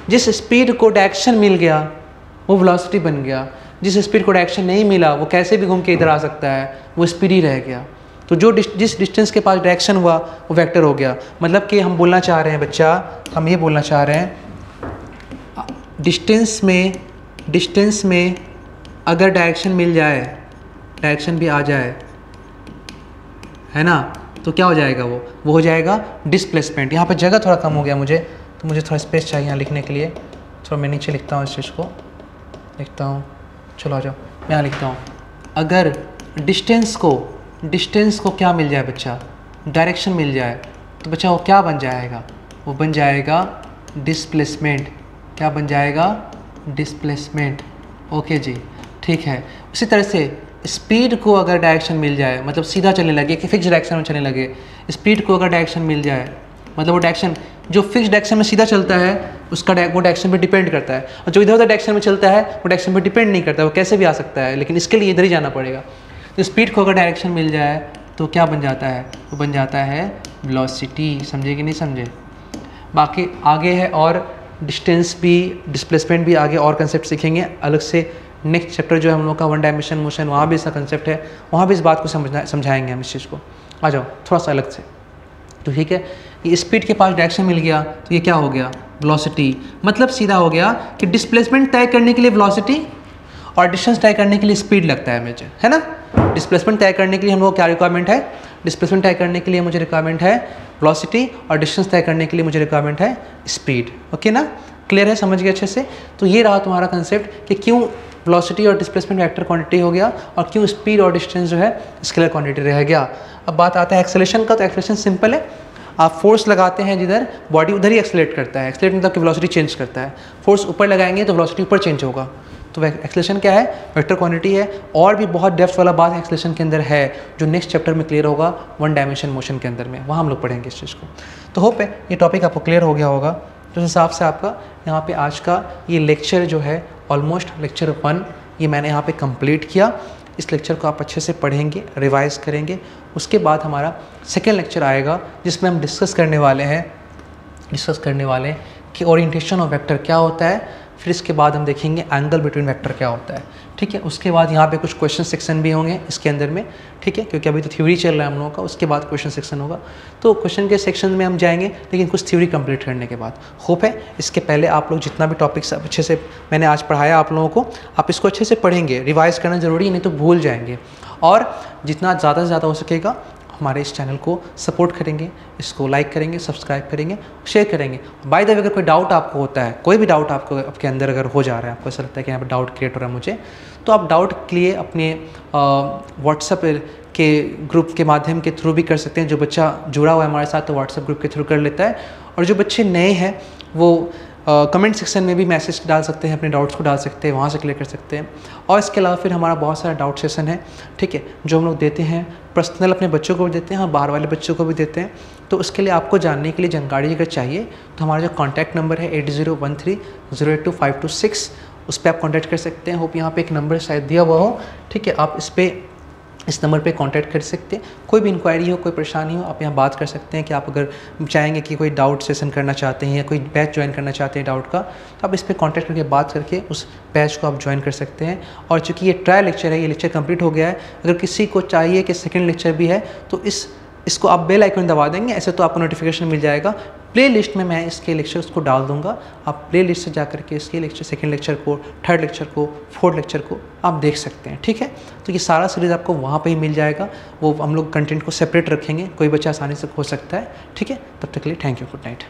जिस स्पीड को डायरेक्शन मिल गया वो वेलोसिटी बन गया, जिस स्पीड को डायरेक्शन नहीं मिला वो कैसे भी घूम के इधर आ सकता है, वो स्पीड ही रह गया। तो जो जिस डिस्टेंस के पास डायरेक्शन हुआ वो वेक्टर हो गया। मतलब कि हम बोलना चाह रहे हैं बच्चा, हम ये बोलना चाह रहे हैं डिस्टेंस में अगर डायरेक्शन मिल जाए, डायरेक्शन भी आ जाए, है ना, तो क्या हो जाएगा वो हो जाएगा डिस्प्लेसमेंट। यहाँ पे जगह थोड़ा कम हो गया मुझे, तो मुझे थोड़ा स्पेस चाहिए यहाँ लिखने के लिए। थोड़ा मैं नीचे लिखता हूँ, इस चीज़ को लिखता हूँ, चलो आ जाओ, मैं यहाँ लिखता हूँ। अगर डिस्टेंस को क्या मिल जाए बच्चा, डायरेक्शन मिल जाए, तो बच्चा वो क्या बन जाएगा, वो बन जाएगा डिस्प्लेसमेंट। क्या बन जाएगा डिस्प्लेसमेंट। ओके जी ठीक है। उसी तरह से स्पीड को अगर डायरेक्शन मिल जाए, मतलब सीधा चलने लगे कि फिक्स डायरेक्शन में चलने लगे, स्पीड को अगर डायरेक्शन मिल जाए, मतलब वो डायरेक्शन जो फिक्स डायरेक्शन में सीधा चलता है उसका वो डायरेक्शन पे डिपेंड करता है, और जो इधर उधर डायरेक्शन में चलता है वो डायरेक्शन पे डिपेंड नहीं करता, वो कैसे भी आ सकता है, लेकिन इसके लिए इधर ही जाना पड़ेगा। तो स्पीड को अगर डायरेक्शन मिल जाए तो क्या बन जाता है, वो बन जाता है वेलोसिटी। समझे कि नहीं समझे। बाकी आगे है और डिस्टेंस भी, डिस्प्लेसमेंट भी आगे और कंसेप्ट सीखेंगे अलग से। नेक्स्ट चैप्टर जो है हम लोग का वन डायमेंशन मोशन, वहाँ भी इसका कंसेप्ट है, वहाँ भी इस बात को समझाएंगे हम इस चीज़ को। आ जाओ थोड़ा सा अलग से। तो ठीक है, ये स्पीड के पास डायरेक्शन मिल गया तो ये क्या हो गया वेलोसिटी। मतलब सीधा हो गया कि डिस्प्लेसमेंट तय करने के लिए वेलोसिटी और डिस्टेंस तय करने के लिए स्पीड लगता है मुझे, है ना। डिस्प्लेसमेंट तय करने के लिए हम लोग क्या रिक्वायरमेंट है, डिस्प्लेसमेंट तय करने के लिए मुझे रिक्वायरमेंट है वेलोसिटी, और डिस्टेंस तय करने के लिए मुझे रिक्वायरमेंट है स्पीड। ओके ना, क्लियर है, समझ गए अच्छे से। तो ये रहा तुम्हारा कंसेप्ट कि क्यों वेलोसिटी और डिस्प्लेसमेंट वेक्टर क्वांटिटी हो गया और क्यों स्पीड और डिस्टेंस जो है स्केलर क्वांटिटी रह गया। अब बात आता है एक्सेलरेशन का। तो एक्सेलरेशन सिंपल है, आप फोर्स लगाते हैं जिधर, बॉडी उधर ही एक्सेलरेट करता है। एक्सेलरेट मतलब कि वेलोसिटी चेंज करता है। फोर्स ऊपर लगाएंगे तो वेलोसिटी ऊपर चेंज होगा। तो एक्सेलरेशन क्या है, वेक्टर क्वांटिटी है। और भी बहुत डेप्थ वाला बात एक्सेलरेशन के अंदर है जो नेक्स्ट चैप्टर में क्लियर होगा वन डायमेंशन मोशन के अंदर में, वहाँ हम लोग पढ़ेंगे इस चीज़ को। तो होप है ये टॉपिक आपको क्लियर हो गया होगा। तो उस हिसाब से आपका यहाँ पे आज का ये लेक्चर जो है ऑलमोस्ट लेक्चर 1 ये मैंने यहाँ पे कंप्लीट किया। इस लेक्चर को आप अच्छे से पढ़ेंगे, रिवाइज करेंगे। उसके बाद हमारा सेकेंड लेक्चर आएगा जिसमें हम डिस्कस करने वाले हैं कि ओरिएंटेशन ऑफ वेक्टर क्या होता है। फिर इसके बाद हम देखेंगे एंगल बिटवीन वेक्टर क्या होता है। ठीक है, उसके बाद यहाँ पे कुछ क्वेश्चन सेक्शन भी होंगे इसके अंदर में। ठीक है, क्योंकि अभी तो थ्योरी चल रहा है हम लोगों का, उसके बाद क्वेश्चन सेक्शन होगा। तो क्वेश्चन के सेक्शन में हम जाएंगे, लेकिन कुछ थ्योरी कंप्लीट करने के बाद। होप है इसके पहले आप लोग जितना भी टॉपिक्स अच्छे से मैंने आज पढ़ाया आप लोगों को, आप इसको अच्छे से पढ़ेंगे। रिवाइज करना ज़रूरी है, नहीं तो भूल जाएंगे। और जितना ज़्यादा से ज़्यादा हो सकेगा हमारे इस चैनल को सपोर्ट करेंगे, इसको लाइक करेंगे, सब्सक्राइब करेंगे, शेयर करेंगे। बाय द वे अगर कोई डाउट आपको होता है, कोई भी डाउट आपको आपके अंदर अगर हो जा रहा है, आपको ऐसा लगता है कि यहाँ पर डाउट क्रिएट हो रहा है मुझे, तो आप डाउट के लिए अपने व्हाट्सएप के ग्रुप के माध्यम के थ्रू भी कर सकते हैं। जो बच्चा जुड़ा हुआ है हमारे साथ तो व्हाट्सएप ग्रुप के थ्रू कर लेता है, और जो बच्चे नए हैं वो कमेंट सेक्शन में भी मैसेज डाल सकते हैं, अपने डाउट्स को डाल सकते हैं, वहाँ से क्लियर कर सकते हैं। और इसके अलावा फिर हमारा बहुत सारा डाउट सेशन है, ठीक है, जो हम लोग देते हैं पर्सनल अपने बच्चों को भी देते हैं और बाहर वाले बच्चों को भी देते हैं। तो उसके लिए आपको जानने के लिए जानकारी अगर चाहिए तो हमारा जो कॉन्टैक्ट नंबर है 8013082526 उस पर आप कॉन्टैक्ट कर सकते हैं। होप यहाँ पे एक नंबर शायद दिया हुआ हो, ठीक है, आप इस नंबर पे कांटेक्ट कर सकते हैं। कोई भी इंक्वायरी हो, कोई परेशानी हो, आप यहाँ बात कर सकते हैं कि आप अगर चाहेंगे कि कोई डाउट सेशन करना चाहते हैं या कोई बैच ज्वाइन करना चाहते हैं डाउट का, तो आप इस पर कांटेक्ट करके बात करके उस बैच को आप ज्वाइन कर सकते हैं। और चूँकि ये ट्रायल लेक्चर है, ये लेक्चर कंप्लीट हो गया है, अगर किसी को चाहिए कि सेकेंड लेक्चर भी है तो इसको आप बेल आइकन दबा देंगे, ऐसे तो आपको नोटिफिकेशन मिल जाएगा। प्ले लिस्ट में मैं इसके लेक्चर्स को डाल दूंगा, आप प्ले लिस्ट से जा करके इसके लेक्चर, सेकेंड लेक्चर को, थर्ड लेक्चर को, फोर्थ लेक्चर को आप देख सकते हैं, ठीक है। तो ये सारा सीरीज़ आपको वहाँ पे ही मिल जाएगा, वो हम लोग कंटेंट को सेपरेट रखेंगे, कोई बच्चा आसानी से खोज सकता है, ठीक है। तब तक के लिए थैंक यू, गुड नाइट।